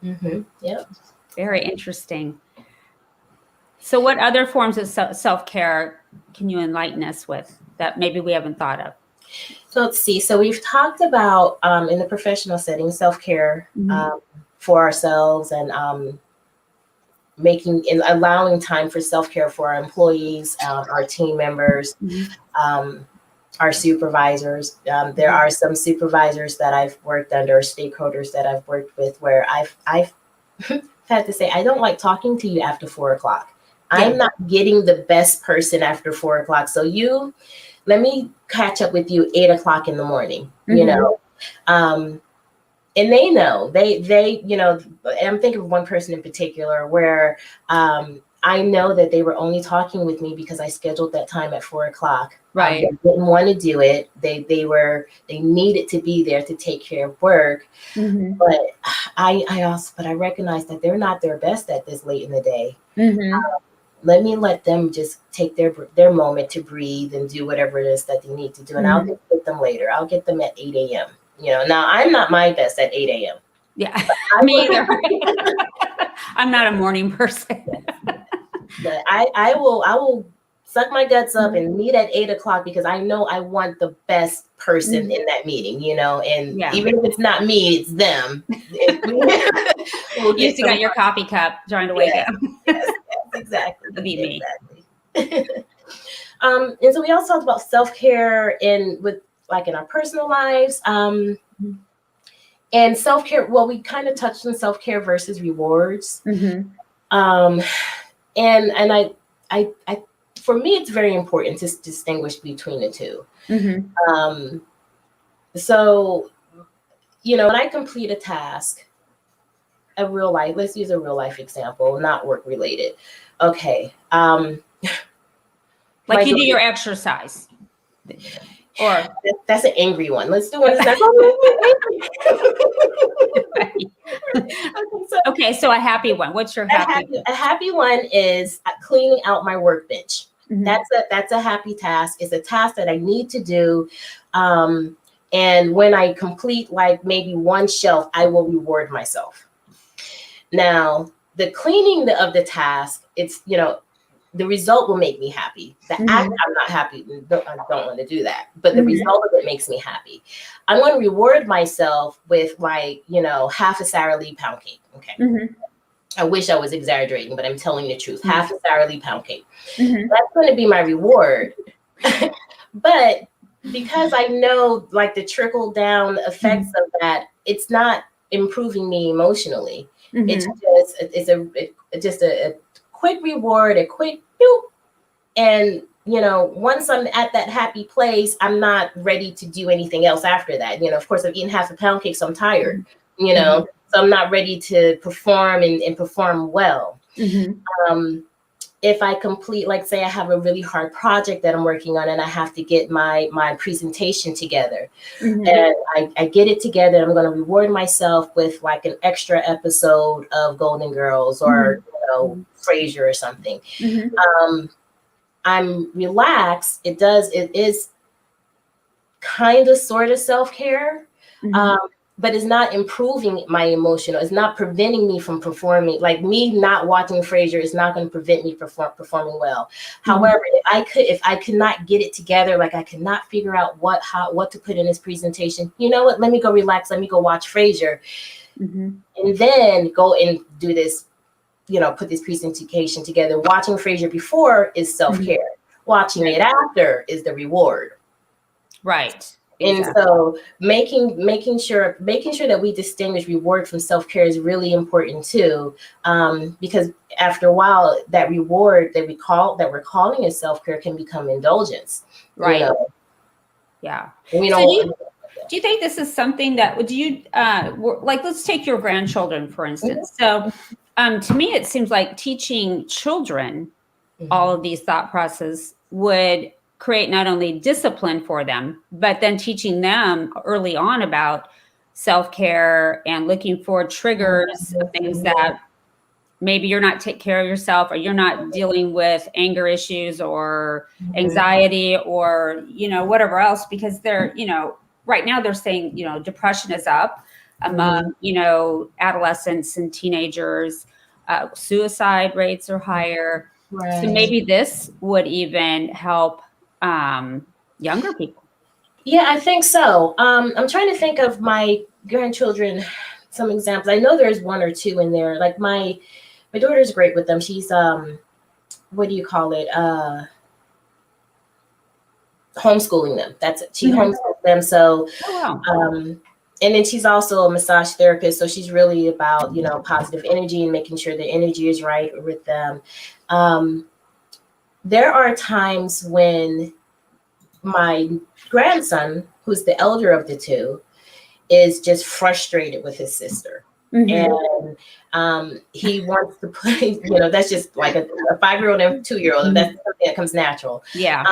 S2: Yeah.
S1: Very interesting. So what other forms of self-care can you enlighten us with that maybe we haven't thought of?
S2: So let's see. So we've talked about in the professional setting, self-care for ourselves and allowing time for self-care for our employees, our team members, our supervisors. There are some supervisors that I've worked under, stakeholders that I've worked with, where I've had to say, I don't like talking to you after 4 o'clock. I'm not getting the best person after 4 o'clock. So let me catch up with you 8 o'clock in the morning, you know? And they know, they, you know, I'm thinking of one person in particular where I know that they were only talking with me because I scheduled that time at 4 o'clock.
S1: Right.
S2: They didn't want to do it. They needed to be there to take care of work. But I recognize that they're not their best at this late in the day. Let them just take their moment to breathe and do whatever it is that they need to do. And I'll get them later. I'll get them at 8 a.m. You know, now I'm not my best at 8 a.m.
S1: Yeah, me either. I'm not a morning person.
S2: But I will suck my guts up and meet at 8 o'clock because I know I want the best person in that meeting, you know, and even if it's not me, it's them.
S1: You still got your coffee cup trying to wake up.
S2: Yes, exactly.
S1: That'd be me.
S2: And so we also talked about self-care in our personal lives. And self-care, well, we kind of touched on self-care versus rewards. And I for me, it's very important to distinguish between the two. So, you know, when I complete a task, let's use a real life example, not work related. Okay.
S1: Like you do your exercise. Or
S2: that's an angry one. Let's do one.
S1: Okay, so a happy one. What's your happy one?
S2: A happy one is cleaning out my workbench. That's a happy task. It's a task that I need to do. And when I complete like maybe one shelf, I will reward myself. Now, the cleaning of the task, it's, you know, the result will make me happy. The act, I'm not happy. I don't want to do that. But the result of it makes me happy. I'm going to reward myself with like, you know, half a Sara Lee pound cake. Okay. I wish I was exaggerating, but I'm telling the truth. Half a Sara Lee pound cake. That's going to be my reward. But because I know like the trickle down effects of that, it's not improving me emotionally. It's just a quick reward, a quick boop. And, you know, once I'm at that happy place, I'm not ready to do anything else after that. You know, of course, I've eaten half a pound cake, so I'm tired, you know, so I'm not ready to perform and perform well. If I complete, like say I have a really hard project that I'm working on and I have to get my presentation together and I get it together, I'm going to reward myself with like an extra episode of Golden Girls or, you know, Frasier or something. I'm relaxed. It is kind of sort of self-care. But it's not improving my emotional. It's not preventing me from performing. Like me not watching Frasier is not going to prevent me from performing well. However, if I could not get it together, like I could not figure out what to put in this presentation, you know what? Let me go relax. Let me go watch Frasier, and then go and do this put this presentation together. Watching Frasier before is self-care. Watching it after is the reward.
S1: Right.
S2: Exactly. And so making sure that we distinguish reward from self-care is really important too, because after a while, that reward that we're calling as self-care can become indulgence.
S1: Right. Yeah. We don't. So do you think this is something that would you like? Let's take your grandchildren for instance. So, to me, it seems like teaching children all of these thought processes would create not only discipline for them, but then teaching them early on about self-care and looking for triggers of things that maybe you're not taking care of yourself, or you're not dealing with anger issues or anxiety or, whatever else, because they're, right now they're saying, depression is up among, adolescents and teenagers. Suicide rates are higher. Right. So maybe this would even help younger people.
S2: Yeah, I think so. I'm trying to think of my grandchildren, some examples. I know there's one or two in there. Like my daughter's great with them. She's what do you call it? Homeschooling them. That's it. She homeschools them. So and then she's also a massage therapist. So she's really about, positive energy and making sure the energy is right with them. There are times when my grandson, who's the elder of the two, is just frustrated with his sister. And he wants to play, that's just like a 5-year-old and a 2-year-old, and that's something that comes natural.
S1: Yeah.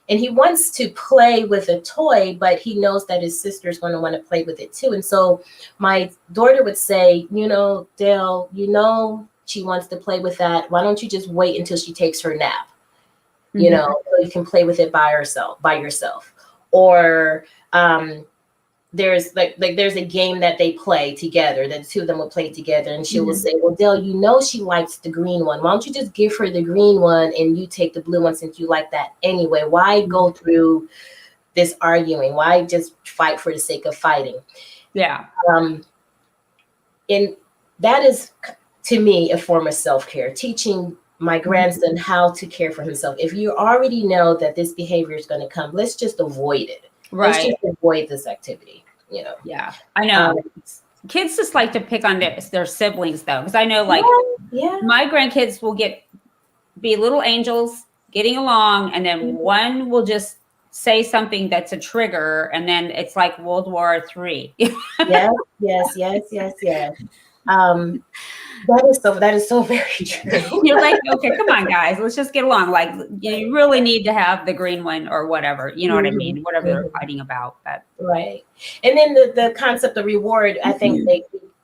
S2: And he wants to play with a toy, but he knows that his sister's going to want to play with it too. And so my daughter would say, Dale, she wants to play with that. Why don't you just wait until she takes her nap? So you can play with it by yourself. Or there's there's a game that they play together, that the two of them will play together, and she will say, well, Dale, she likes the green one. Why don't you just give her the green one and you take the blue one, since you like that anyway? Why go through this arguing? Why just fight for the sake of fighting?
S1: Yeah.
S2: And that is, to me, a form of self-care, teaching my grandson how to care for himself. If you already know that this behavior is going to come, let's just avoid it.
S1: Right.
S2: Let's just avoid this activity.
S1: Yeah, I know. Kids just like to pick on their siblings, though, because I know, my grandkids will be little angels getting along, and then one will just say something that's a trigger, and then it's like World War III.
S2: Yes. That is so very true.
S1: You're like, okay, come on, guys, let's just get along. Like, you really need to have the green one or whatever. You know what I mean? Whatever they're fighting about. But.
S2: Right. And then the concept of reward, I think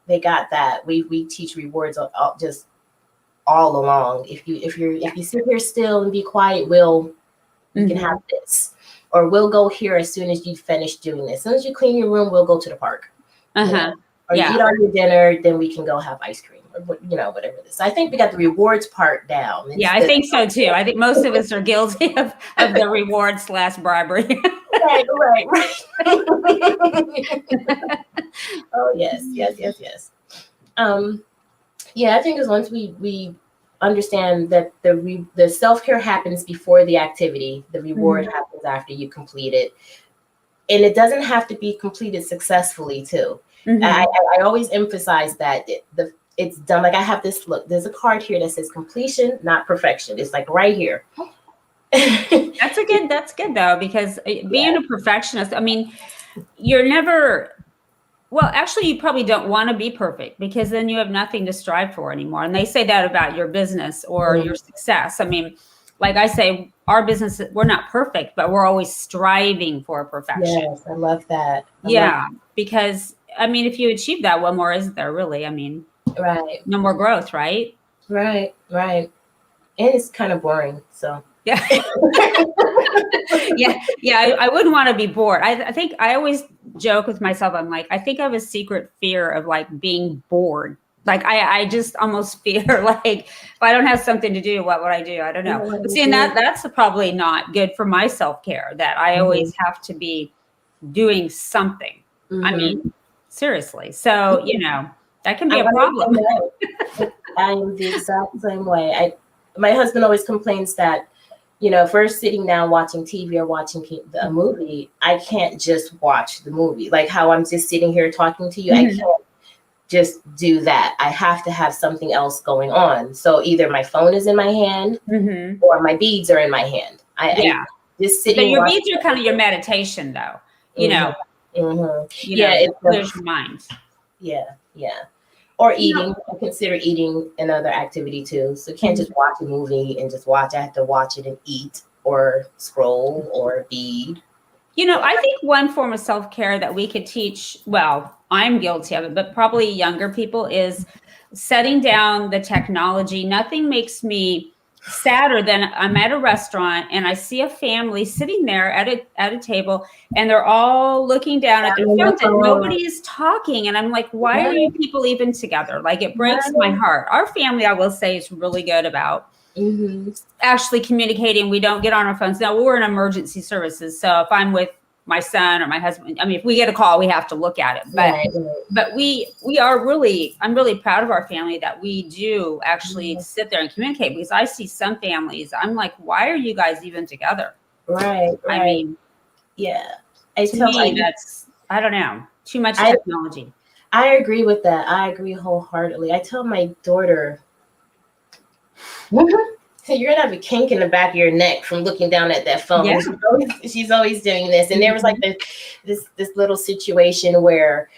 S2: they got that. We teach rewards just all along. If you sit here still and be quiet, you can have this, or we'll go here as soon as you finish doing this. As soon as you clean your room, we'll go to the park. Or you eat all your dinner, then we can go have ice cream, or whatever it is. So I think we got the rewards part down.
S1: I think so too. I think most of us are guilty of the reward/bribery.
S2: Right. Oh yes. I think as once we understand that the self-care happens before the activity, the reward happens after you complete it, and it doesn't have to be completed successfully too. I always emphasize that it's done. Like I have this, look, there's a card here that says completion, not perfection. It's like right here.
S1: That's good though, because being a perfectionist, I mean, you're never, well, actually you probably don't want to be perfect, because then you have nothing to strive for anymore. And they say that about your business or your success. I mean, like I say, our business, we're not perfect, but we're always striving for perfection.
S2: Yes, I love that.
S1: Because I mean, if you achieve that, what more is there really? I mean,
S2: right.
S1: No more growth, right?
S2: Right. And it's kind of boring. So
S1: yeah. I wouldn't want to be bored. I think I always joke with myself. I'm like, I think I have a secret fear of like being bored. Like I just almost fear like if I don't have something to do, what would I do? I don't know. But seeing that's probably not good for my self-care, that I always have to be doing something. I mean, seriously. So, that can be a problem.
S2: I am the exact same way. My husband always complains that, if we're sitting down watching TV or watching a movie, I can't just watch the movie. Like how I'm just sitting here talking to you, I can't just do that. I have to have something else going on. So either my phone is in my hand or my beads are in my hand. I just sitting.
S1: But your beads are kind of your meditation, though.
S2: It
S1: clears your mind.
S2: Yeah. Or eating. I consider eating another activity too. So you can't just watch a movie and just watch. I have to watch it and eat or scroll or bead.
S1: I think one form of self-care that we could teach, well, I'm guilty of it, but probably younger people, is setting down the technology. Nothing makes me sadder than I'm at a restaurant and I see a family sitting there at a table and they're all looking down at their phones and nobody is talking. And I'm like, why are you people even together? Like, it breaks my heart. Our family, I will say, is really good about actually communicating. We don't get on our phones. Now, we're in emergency services. So if I'm with my son or my husband, I mean, if we get a call, we have to look at it. But we are really, I'm really proud of our family that we do actually sit there and communicate, because I see some families, I'm like, why are you guys even together?
S2: Right.
S1: I mean, that's, I don't know, too much technology.
S2: I agree with that. I agree wholeheartedly. I tell my daughter, you're gonna have a kink in the back of your neck from looking down at that phone. Yeah. She's always doing this. And there was like this little situation where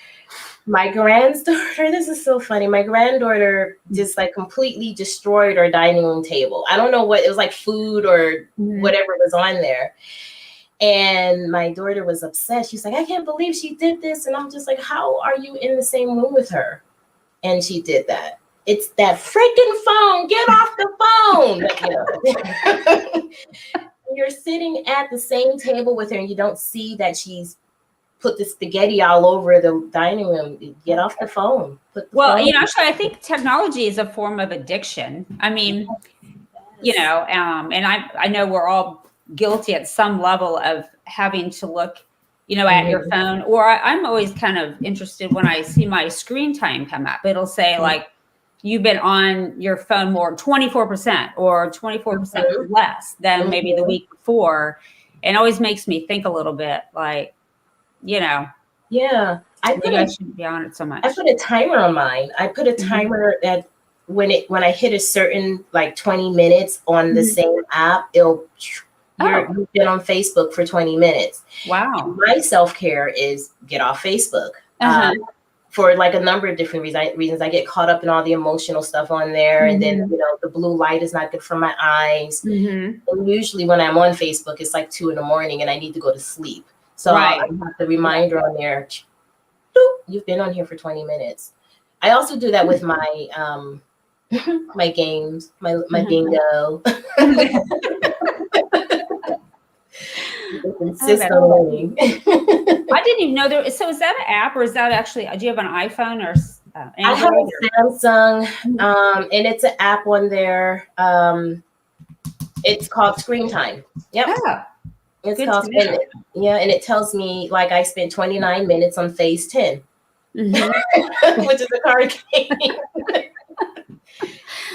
S2: my granddaughter, this is so funny. My granddaughter just like completely destroyed our dining room table. I don't know what, it was like food or whatever was on there. And my daughter was upset. She's like, I can't believe she did this. And I'm just like, how are you in the same room with her? And she did that. It's that freaking phone. Get off the phone. You're sitting at the same table with her and you don't see that she's put the spaghetti all over the dining room. Get off the phone.
S1: Actually, I think technology is a form of addiction. I mean, and I know we're all guilty at some level of having to look, at your phone. Or I'm always kind of interested when I see my screen time come up. It'll say like, you've been on your phone more 24% or 24% less than maybe the week before. And it always makes me think a little bit like, I shouldn't be on it so much.
S2: I put a timer on mine. I put a timer that when I hit a certain like 20 minutes on the same app, you've been on Facebook for 20 minutes.
S1: Wow.
S2: And my self-care is get off Facebook. For like a number of different reasons. I get caught up in all the emotional stuff on there. And then, the blue light is not good for my eyes. And usually when I'm on Facebook, it's like 2 a.m. and I need to go to sleep. So I have the reminder on there. You've been on here for 20 minutes. I also do that with my my games, my bingo. Insist on winning.
S1: I didn't even know there. So is that an app, or is that actually? Do you have an iPhone or?
S2: I have a Samsung, and it's an app on there. It's called Screen Time. Yep. Oh, it's called. And it tells me like I spent 29 minutes on phase 10, which is a card game.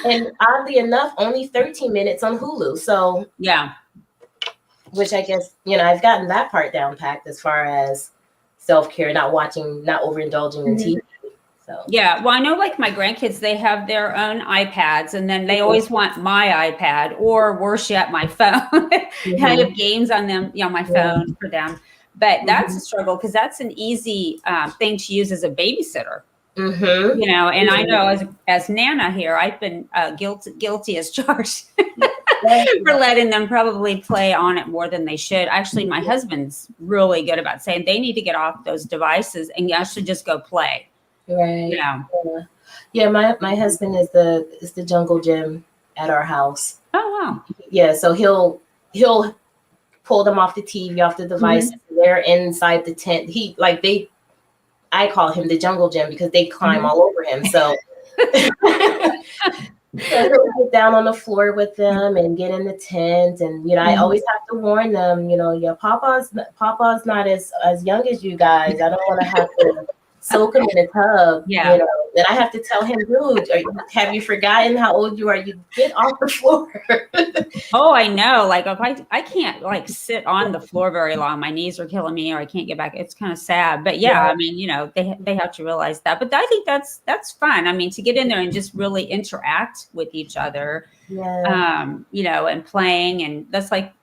S2: And oddly enough, only 13 minutes on Hulu. So which I guess, I've gotten that part down packed as far as self-care, not overindulging in TV. So
S1: well, I know like my grandkids, they have their own iPads, and then they always want my iPad, or worse yet, my phone. I have games on them, my phone for them. But that's a struggle, because that's an easy thing to use as a babysitter. And I know as Nana here, I've been guilty as charged for letting them probably play on it more than they should. Actually, my husband's really good about saying they need to get off those devices and actually just go play.
S2: Right. My husband is the jungle gym at our house.
S1: Oh wow.
S2: Yeah, so he'll pull them off the TV, off the device. They're inside the tent. I call him the jungle gym because they climb all over him. So he'll get down on the floor with them and get in the tent. And, I always have to warn them, Papa's not as young as you guys. I don't want to have to soak him in a tub,
S1: Yeah.
S2: then I have to tell him, dude, have you forgotten how old you are? You get off the floor.
S1: Oh, I know. Like if I can't like sit on the floor very long, my knees are killing me, or I can't get back. It's kind of sad, but yeah,
S2: Yeah.
S1: I mean, they have to realize that. But I think that's fun. I mean, to get in there and just really interact with each other,
S2: Yeah.
S1: and playing, and that's like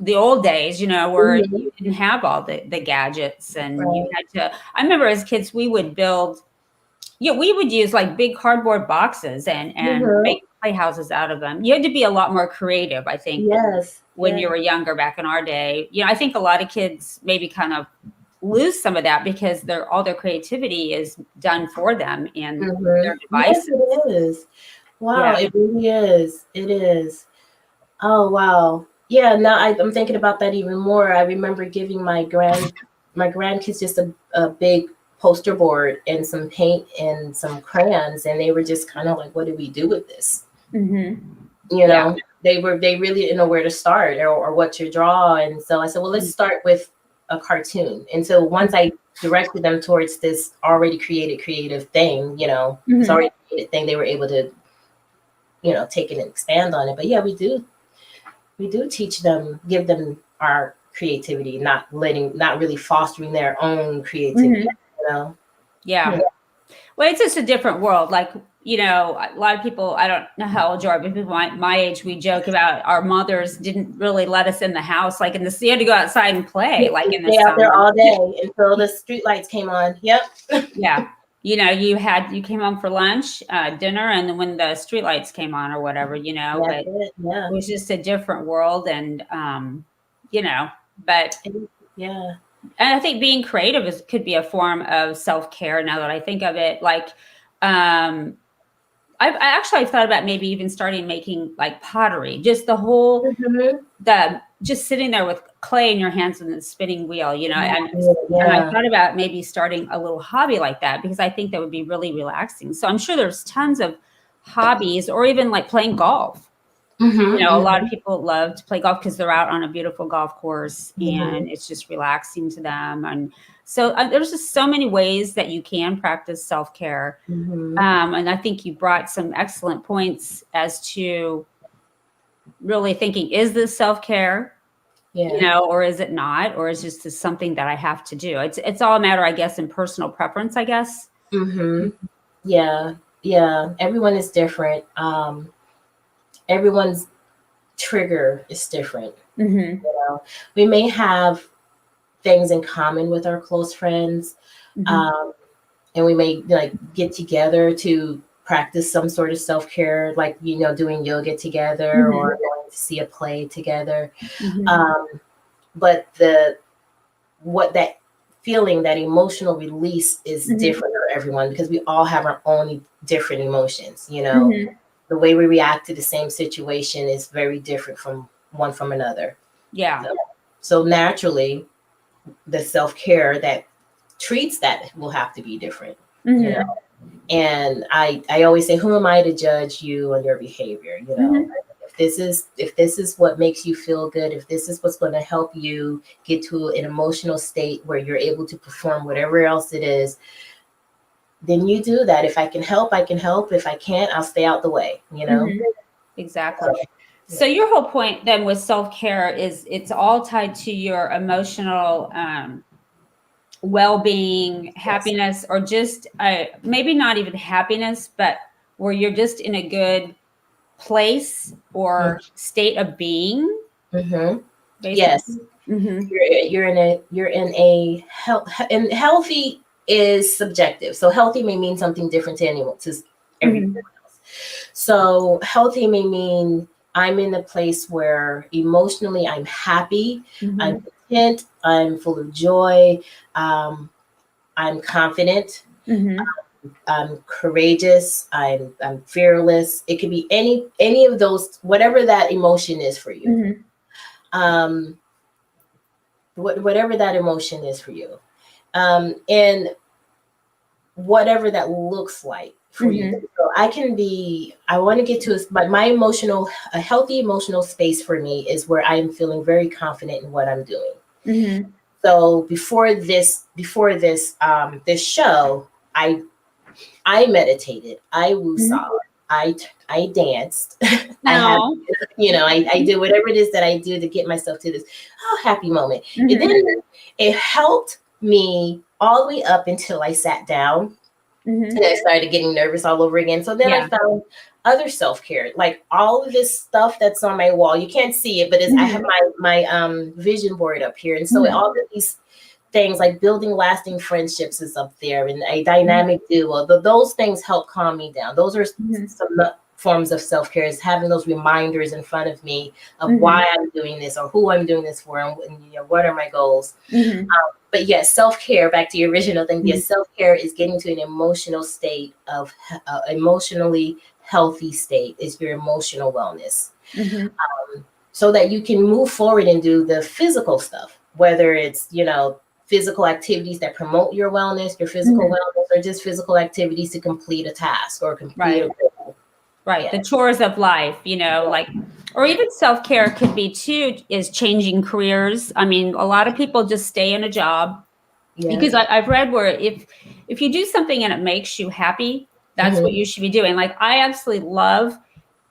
S1: the old days, where
S2: Mhm.
S1: you didn't have all the gadgets, and you
S2: Right.
S1: had to. I remember as kids, we would build. Yeah, we would use like big cardboard boxes and
S2: Mhm.
S1: make playhouses out of them. You had to be a lot more creative, I think,
S2: Yes.
S1: when you
S2: Yes.
S1: were younger back in our day. I think a lot of kids maybe kind of lose some of that because all their creativity is done for them in their
S2: Yes,
S1: devices.
S2: it is. Wow,
S1: Yeah.
S2: it really is. It is. Oh, wow. Yeah, now I'm thinking about that even more. I remember giving my grandkids just a big poster board and some paint and some crayons, and they were just kind of like, what do we do with this?
S1: Mm-hmm.
S2: You
S1: Yeah.
S2: know, they really didn't know where to start or what to draw. And so I said, well, let's start with a cartoon. And so once I directed them towards this already created creative thing, this already created thing, they were able to, take it and expand on it. But yeah, we do teach them, give them our creativity, not really fostering their own creativity,
S1: Yeah.
S2: Yeah.
S1: Well, it's just a different world. Like, a lot of people, I don't know how old you are, but people my age, we joke about our mothers didn't really let us in the house. Like you had to go outside and play, like in the
S2: Stay out there
S1: summer.
S2: all day until the street lights came on. Yep.
S1: Yeah. You came home for lunch, dinner, and then when the street lights came on or whatever, but
S2: That's it. Yeah.
S1: it was just a different world. And, but
S2: Yeah.
S1: and I think being creative could be a form of self-care now that I think of it. Like, I've thought about maybe even starting making like pottery, just just sitting there with clay in your hands and the spinning wheel, and I
S2: Yeah.
S1: thought about maybe starting a little hobby like that because I think that would be really relaxing. So I'm sure there's tons of hobbies, or even like playing golf. A lot of people love to play golf because they're out on a beautiful golf course and it's just relaxing to them. And so there's just so many ways that you can practice self-care. And I think you brought some excellent points as to really thinking, is this self-care?
S2: Yeah.
S1: Or is it not? Or is this just something that I have to do? It's all a matter, I guess, in personal preference, I guess.
S2: Yeah. Yeah. Everyone is different. Everyone's trigger is different. We may have things in common with our close friends, and we may like get together to practice some sort of self-care, like doing yoga together or going to see a play together. But what that feeling, that emotional release is different for everyone because we all have our own different emotions. The way we react to the same situation is very different from one from another.
S1: Yeah.
S2: So naturally, the self-care that treats that will have to be different. And I always say, who am I to judge you and your behavior? If this is what makes you feel good, if this is what's going to help you get to an emotional state where you're able to perform whatever else it is, then you do that. If I can help, I can help. If I can't, I'll stay out the way,
S1: Exactly. So your whole point then with self-care is it's all tied to your emotional well-being, happiness, or just maybe not even happiness, but where you're just in a good place or state of being.
S2: Yes. You're in a health, and healthy is subjective. So healthy may mean something different to everyone else. So healthy may mean I'm in a place where emotionally I'm happy, I'm content, I'm full of joy, I'm confident, I'm courageous, I'm fearless. It could be any of those, whatever that emotion is for you. Whatever that emotion is for you, and whatever that looks like for you. So I want to get to a healthy emotional space for me is where I'm feeling very confident in what I'm doing. So before this this show, I meditated, I woosah, I danced, I had,
S1: No.
S2: I did whatever it is that I do to get myself to this happy moment.
S1: Mhm.
S2: And then it helped me all the way up until I sat down and I started getting nervous all over again. So then I found other self-care, like all of this stuff that's on my wall. You can't see it, but I have my vision board up here. And so all of these things like building lasting friendships is up there, and a dynamic duo. Those things help calm me down. Those are some forms of self-care, is having those reminders in front of me of why I'm doing this or who I'm doing this for, and what are my goals. But yes, self-care, back to your original thing. Yes, self-care is getting to an emotional state of emotionally healthy state, is your emotional wellness. So that you can move forward and do the physical stuff, whether it's, physical activities that promote your wellness, your physical wellness, or just physical activities to complete a task or complete a goal.
S1: Right.
S2: Yeah.
S1: The chores of life, like, or even self-care could be too, is changing careers. I mean, a lot of people just stay in a job because I've read where if you do something and it makes you happy, that's what you should be doing. Like, I absolutely love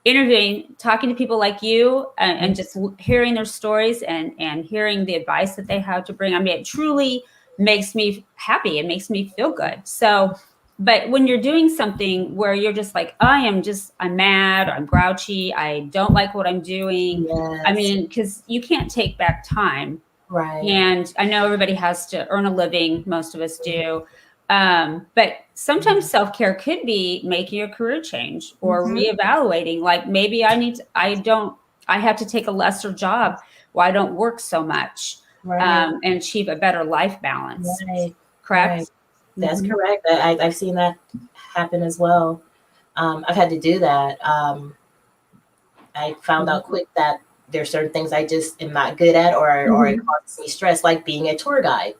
S1: interviewing, talking to people like you, and just hearing their stories and hearing the advice that they have to bring. I mean, it truly makes me happy. It makes me feel good. So, but when you're doing something where you're just like, I'm mad, or I'm grouchy, I don't like what I'm doing. I mean, because you can't take back time.
S2: Right.
S1: And I know everybody has to earn a living. Most of us do. But sometimes self-care could be making a career change or reevaluating, like maybe I have to take a lesser job where I don't work so much, and achieve a better life balance. Correct?
S2: Right. That's correct. I've seen that happen as well. I've had to do that. I found out quick that there's certain things I just am not good at, or it causes me stress, like being a tour guide.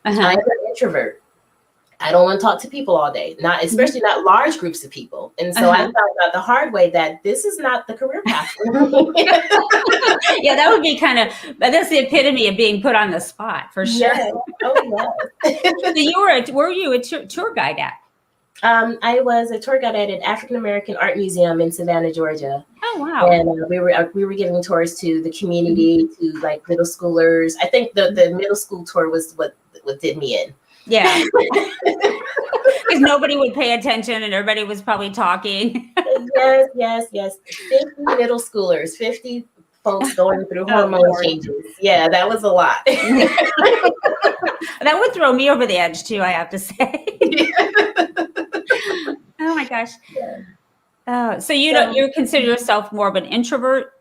S2: I'm an introvert. I don't want to talk to people all day, especially not large groups of people. And so I found out the hard way that this is not the career path for me.
S1: Yeah, that would be that's the epitome of being put on the spot, for sure.
S2: Yes. Oh, yes.
S1: So were you a tour guide at?
S2: I was a tour guide at an African American art museum in Savannah, Georgia.
S1: Oh, wow.
S2: And we were giving tours to the community, to like middle schoolers. I think the middle school tour was what did me in.
S1: Yeah. Because nobody would pay attention and everybody was probably talking.
S2: Yes. 50 middle schoolers, 50 folks going through hormone changes. Yeah, that was a lot.
S1: That would throw me over the edge too, I have to say. Oh my gosh. So you consider yourself more of an introvert?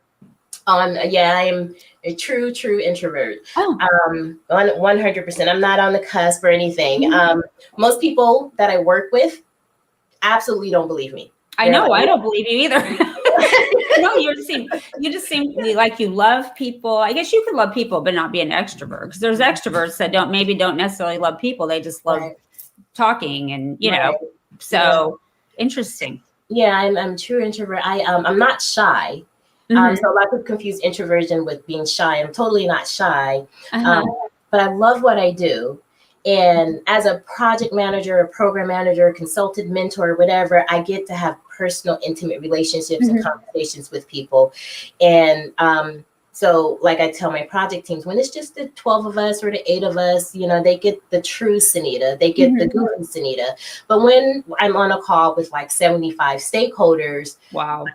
S2: Yeah, I am a true introvert. 100%. I'm not on the cusp or anything. Most people that I work with absolutely don't believe me.
S1: I know. I don't believe you either. No, you just seem like you love people. I guess you could love people, but not be an extrovert. Because there's extroverts that don't necessarily love people. They just love talking, and So interesting.
S2: Yeah, I'm a true introvert. I'm not shy. So a lot of people confuse introversion with being shy. I'm totally not shy, but I love what I do. And as a project manager, a program manager, consultant, mentor, whatever, I get to have personal, intimate relationships and conversations with people. And so like I tell my project teams, when it's just the 12 of us or the 8 of us, they get the true Senita, they get the goofy Senita. But when I'm on a call with like 75 stakeholders,
S1: wow,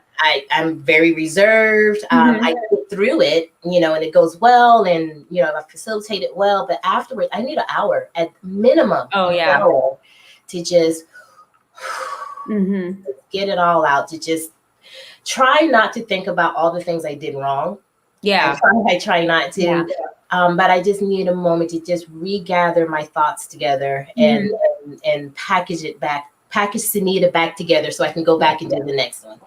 S2: I'm very reserved. I get through it, and it goes well, and I facilitate it well. But afterwards, I need an hour at minimum. Hour to just get it all out. To just try not to think about all the things I did wrong. Yeah, I try not to. Yeah. But I just need a moment to just regather my thoughts together and package Senita back together so I can go back and do the next one.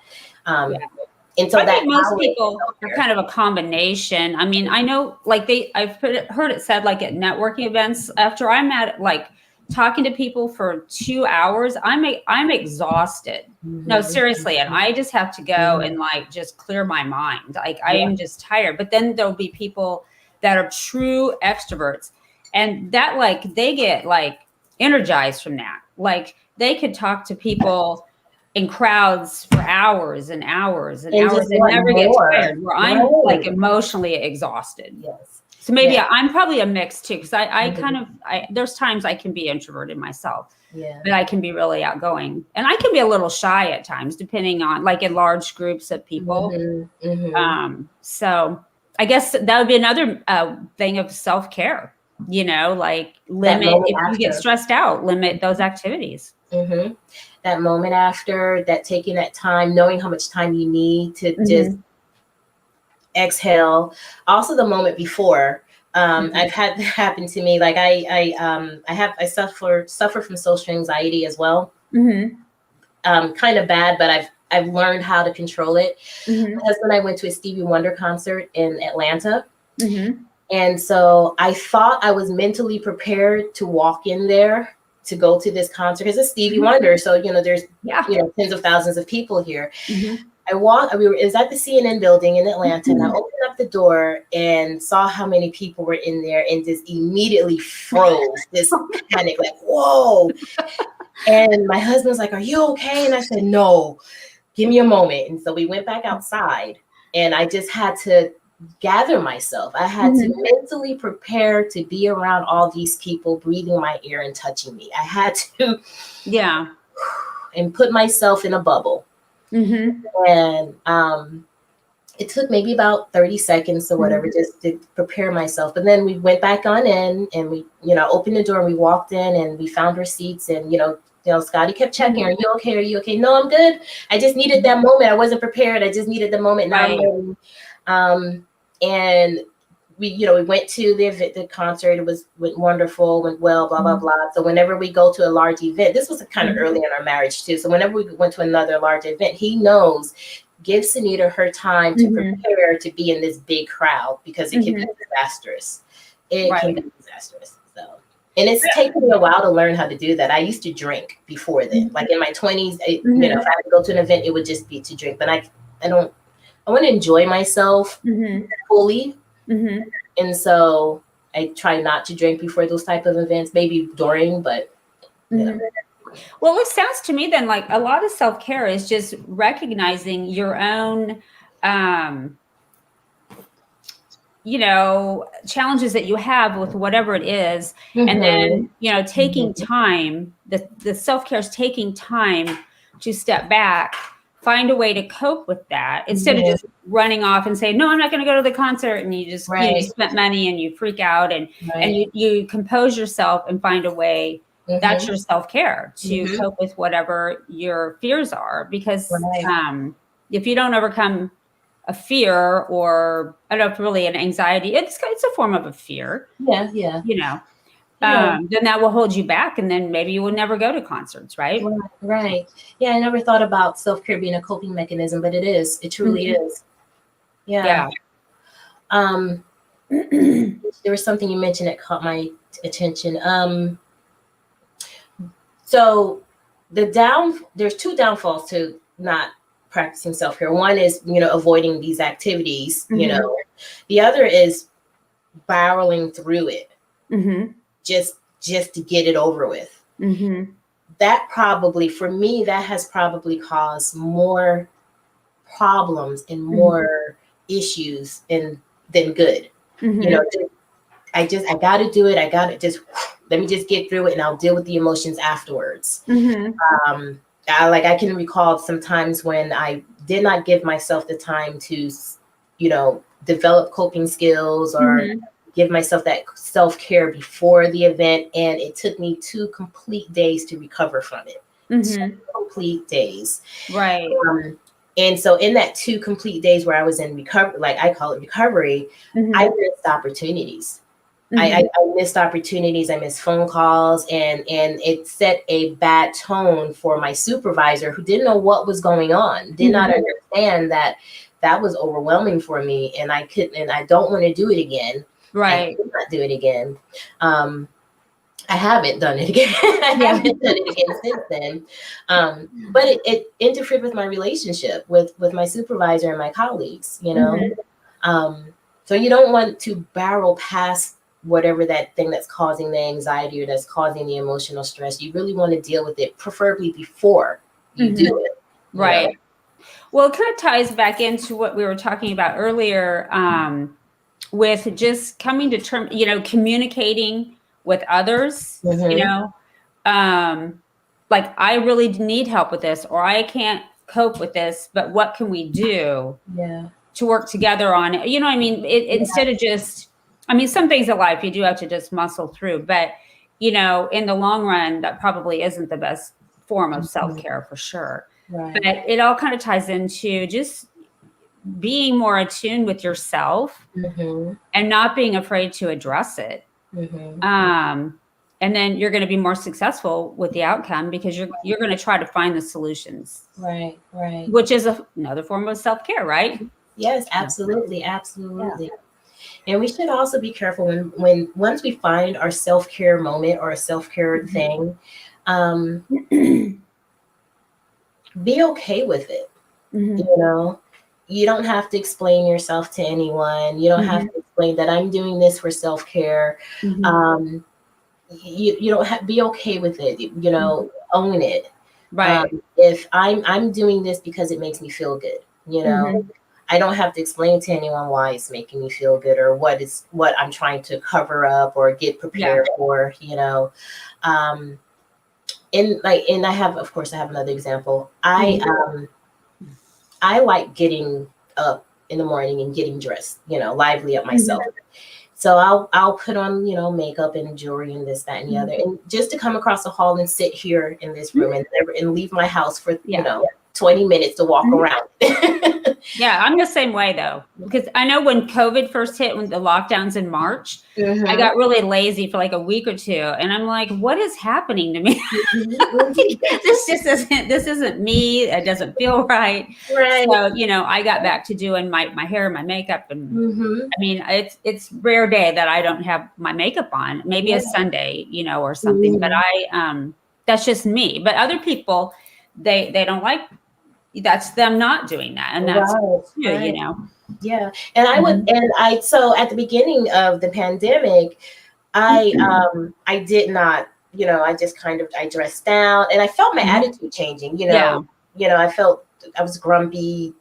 S2: And so
S1: I think most people are kind of a combination. I mean, I know, like I've heard it said, like at networking events, after I'm at like talking to people for 2 hours, I'm exhausted. No, seriously, and I just have to go and like just clear my mind. Like I am just tired. But then there'll be people that are true extroverts, And that, like, they get like energized from that. Like, they could talk to people in crowds for hours and hours and
S2: And
S1: hours
S2: just
S1: and
S2: want
S1: never get
S2: more.
S1: tired, where I'm like
S2: Right.
S1: emotionally exhausted.
S2: Yes.
S1: So maybe
S2: Yeah.
S1: I'm probably a mix too, because I
S2: Mhm.
S1: kind of, there's times I can be introverted myself,
S2: Yeah.
S1: but I can be really outgoing. And I can be a little shy at times, depending on, like, in large groups of people.
S2: Mm-hmm. Mm-hmm.
S1: So I guess that would be another thing of self-care, like
S2: That
S1: limit,
S2: moment
S1: if you get
S2: after.
S1: stressed out, limit those activities.
S2: Mm-hmm. That moment after, that taking that time, knowing how much time you need to just
S1: Mm-hmm.
S2: exhale. Also, the moment before.
S1: Mm-hmm.
S2: I've had that happen to me. Like I suffer from social anxiety as well.
S1: Mm-hmm.
S2: Kind of bad, but I've learned how to control it.
S1: Mm-hmm.
S2: My husband and I went to a Stevie Wonder concert in Atlanta.
S1: Mm-hmm.
S2: And so I thought I was mentally prepared to walk in there to go to this concert because it's Stevie Wonder. So, there's,
S1: Yeah.
S2: tens of thousands of people here.
S1: Mm-hmm.
S2: It was at the CNN building in Atlanta, and I opened up the door and saw how many people were in there and just immediately froze, this panic, like, whoa. And my husband was like, "Are you okay?" And I said, "No, give me a moment." And so we went back outside, and I just had to gather myself. I had to mentally prepare to be around all these people breathing my ear and touching me. I had to and put myself in a bubble.
S1: Mm-hmm.
S2: And it took maybe about 30 seconds or whatever just to prepare myself. But then we went back on in, and we, opened the door, and we walked in, and we found our seats, and Scotty kept checking, "Are you okay? Are you okay?" "No, I'm good. I just needed that moment. I wasn't prepared. I just needed the moment. Now I'm ready." And we went to the concert. It went wonderful, went well, blah, blah, blah. So whenever we go to a large event, this was kind of early in our marriage too. So whenever we went to another large event, he knows, give Senita her time to prepare to be in this big crowd, because it can be disastrous. It can be disastrous. So, and it's taken me a while to learn how to do that. I used to drink before then, like in my 20s, if I had to go to an event, it would just be to drink. But I want to enjoy myself fully. And so I try not to drink before those type of events, maybe during, but
S1: Well, it sounds to me then like a lot of self-care is just recognizing your own challenges that you have with whatever it is, and then taking time, the self-care is taking time to step back, find a way to cope with that, instead of just running off and saying, "No, I'm not going to go to the concert," and you just you spent money and you freak out, and you compose yourself and find a way. That's your self-care, to cope with whatever your fears are, because if you don't overcome a fear, or I don't know if really an anxiety, it's a form of a fear.
S2: Then
S1: that will hold you back, and then maybe you will never go to concerts, right?
S2: Right. Yeah, I never thought about self-care being a coping mechanism, but it is. It truly is. Yeah. There was something you mentioned that caught my attention. So there's two downfalls to not practicing self-care. One is, avoiding these activities, the other is barreling through it, just to get it over with. That probably, for me, that has probably caused more problems and more issues than good. I got to do it. I got to just, let me just get through it, and I'll deal with the emotions afterwards. I can recall sometimes when I did not give myself the time to, develop coping skills, or give myself that self-care before the event. And it took me 2 complete days to recover from it. 2 complete days.
S1: Right.
S2: And so in that 2 complete days where I was in recovery, like I call it recovery, I missed opportunities. I missed opportunities. I missed phone calls, and it set a bad tone for my supervisor, who didn't know what was going on, did not understand that was overwhelming for me, and I don't want to do it again.
S1: Right.
S2: I could not do it again. I haven't done it again. I haven't done it again since then. But it interfered with my relationship with my supervisor and my colleagues, So you don't want to barrel past whatever that thing that's causing the anxiety or that's causing the emotional stress, you really want to deal with it, preferably before you do it.
S1: Right. Well, it kind of ties back into what we were talking about earlier, with just coming to terms, communicating with others, like, I really need help with this, or I can't cope with this, but what can we do to work together on it? You know what I mean? Instead of just, some things in life you do have to just muscle through, but, in the long run, that probably isn't the best form of self-care for sure.
S2: Right.
S1: But it all kind of ties into just being more attuned with yourself and not being afraid to address it. And then you're going to be more successful with the outcome because you're going to try to find the solutions.
S2: Right.
S1: Which is another form of self-care, right?
S2: Yes, absolutely. Yeah. And we should also be careful when once we find our self-care moment or a self-care thing, be okay with it. You don't have to explain yourself to anyone. You don't have to explain that I'm doing this for self-care. You don't have, be okay with it, own it.
S1: Right.
S2: If I'm doing this because it makes me feel good, I don't have to explain to anyone why it's making me feel good or what I'm trying to cover up or get prepared for, and I have another example. I like getting up in the morning and getting dressed, lively up myself. So I'll put on, makeup and jewelry and this, that, and the other. And just to come across the hall and sit here in this room and leave my house for, 20 minutes to walk around.
S1: Yeah, I'm the same way though, because I know when COVID first hit, when the lockdowns in March, I got really lazy for like a week or two, and I'm like, what is happening to me? This isn't me. It doesn't feel right.
S2: Right.
S1: So, I got back to doing my hair, my makeup, and it's rare day that I don't have my makeup on. Maybe a Sunday, or something. But that's just me. But other people, they don't like. That's them not doing that, and that's
S2: right. Yeah, and I would, so at the beginning of the pandemic, I did not, I just I dressed down, and I felt my attitude changing. I felt I was grumpy,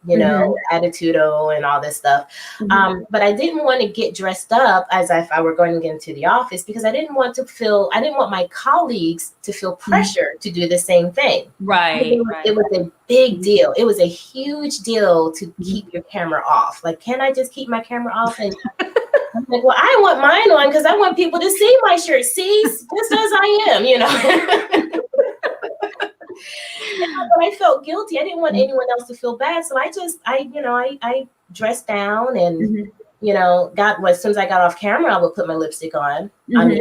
S2: attitude-o and all this stuff. But I didn't want to get dressed up as if I were going into the office because I didn't want my colleagues to feel pressure to do the same thing.
S1: Right.
S2: It was a big deal. It was a huge deal to keep your camera off. Like, can I just keep my camera off? And I'm like, well, I want mine on because I want people to see my shirt. See, just as I am, But I felt guilty. I didn't want anyone else to feel bad. So I dressed down and, as soon as I got off camera, I would put my lipstick on. I would,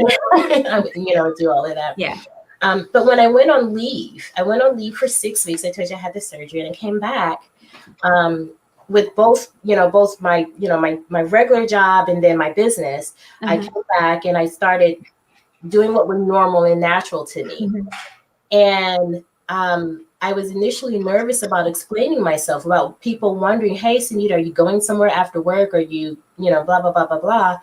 S2: do all of that.
S1: Yeah.
S2: But when I went on leave for 6 weeks. I told you I had the surgery, and I came back with both my, my regular job and then my business. I came back and I started doing what was normal and natural to me. And I was initially nervous about explaining myself, about people wondering, hey, Senita, are you going somewhere after work? Are you, blah, blah, blah, blah, blah.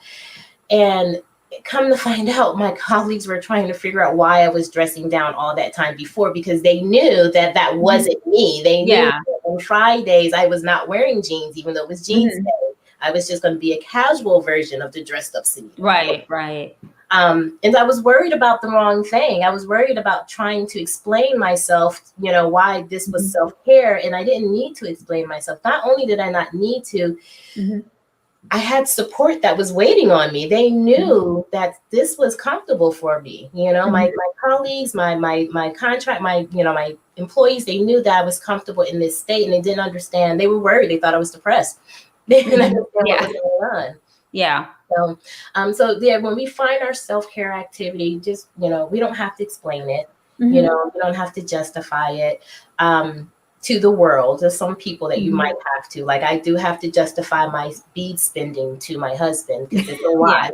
S2: And come to find out, my colleagues were trying to figure out why I was dressing down all that time before, because they knew that wasn't me. They knew that on Fridays I was not wearing jeans, even though it was jeans day. I was just going to be a casual version of the dressed up Senita.
S1: Right.
S2: And I was worried about the wrong thing. I was worried about trying to explain myself, why this was self-care. And I didn't need to explain myself. Not only did I not need to, I had support that was waiting on me. They knew that this was comfortable for me. My colleagues, my contract, my employees, they knew that I was comfortable in this state, and they didn't understand. They were worried. They thought I was depressed. They didn't understand what was going on.
S1: Yeah.
S2: So when we find our self-care activity, just, we don't have to explain it. We don't have to justify it to the world. There's some people that you might have to, like, I do have to justify my bead spending to my husband because it's a lot.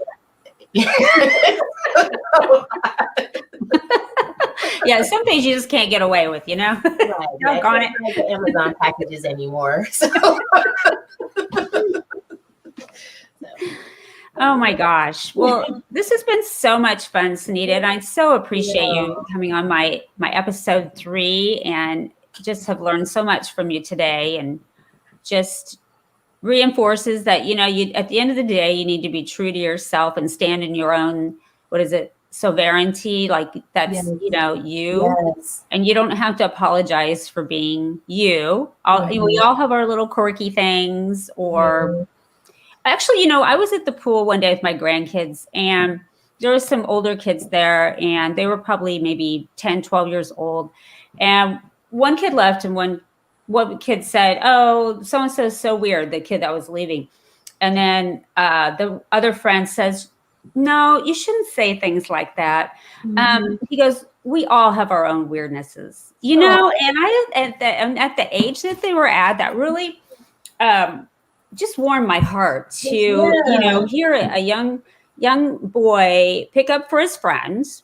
S1: Yeah, some things you just can't get away with,
S2: Right. I can't get the Amazon packages anymore. So.
S1: Oh my gosh. Well, this has been so much fun, Senita, and I so appreciate you coming on my episode 3, and just have learned so much from you today, and just reinforces that, you at the end of the day, you need to be true to yourself and stand in your own, what is it, sovereignty, like that's,
S2: Yes.
S1: you.
S2: Yes.
S1: And you don't have to apologize for being you. We all have our little quirky things, or actually, I was at the pool one day with my grandkids, and there were some older kids there, and they were probably maybe 10, 12 years old. And one kid left, and one kid said, "Oh, so-and-so is so weird," the kid that was leaving. And then the other friend says, "No, you shouldn't say things like that." He goes, "We all have our own weirdnesses, And at the age that they were at, that really just warmed my heart to hear a young boy pick up for his friends,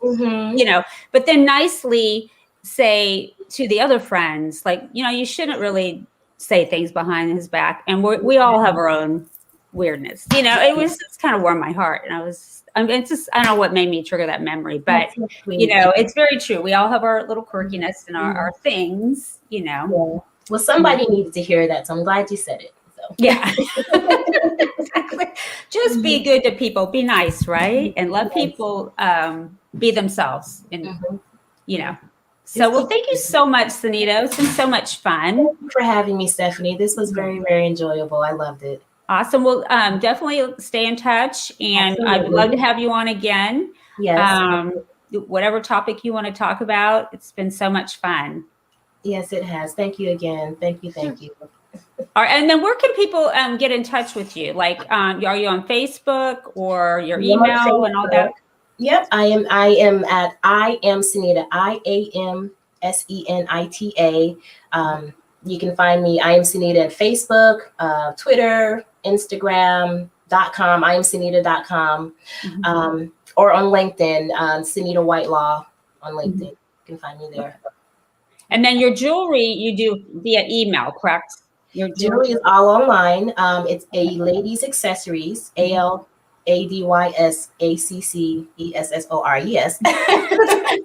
S1: but then nicely say to the other friends, like, you shouldn't really say things behind his back, and we all have our own weirdness. It was just kind of warmed my heart, and it's just, I don't know what made me trigger that memory, but it's very true. We all have our little quirkiness and our things.
S2: Well, somebody needed to hear that, so I'm glad you said it.
S1: Yeah. Exactly. Just be good to people, be nice, right? And let people be themselves, and so, well, thank you so much, Senita. It's been so much fun.
S2: Thank you for having me, Stephanie. This was very, very enjoyable. I loved it.
S1: Awesome. Well, definitely stay in touch, and I'd love to have you on again.
S2: Yes.
S1: Whatever topic you want to talk about. It's been so much fun.
S2: Yes, it has. Thank you again. Thank you. Thank you.
S1: All right, and then where can people get in touch with you? Like, are you on Facebook, or your email and all that?
S2: Yep, I am at I am Senita, IAMSENITA. You can find me, I am Senita, at Facebook, Twitter, Instagram.com, IamSenita.com, or on LinkedIn, Senita Whitelaw on LinkedIn. You can find me there.
S1: And then your jewelry you do via email, correct?
S2: Your jewelry is all online. It's a ladies accessories, ALADYSACCESSORES.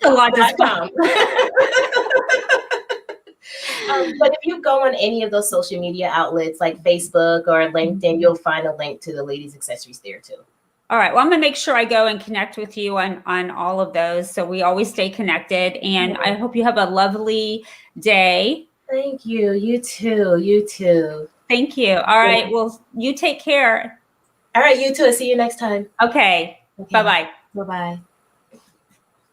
S1: A lot to spell.
S2: But if you go on any of those social media outlets like Facebook or LinkedIn, you'll find a link to the ladies accessories there too.
S1: All right. Well, I'm going to make sure I go and connect with you on all of those, so we always stay connected. And I hope you have a lovely day.
S2: Thank you. You too. You too.
S1: Thank you. All right. Well, you take care.
S2: All right. You too. I'll see you next time.
S1: Okay. Bye-bye.
S2: Bye-bye.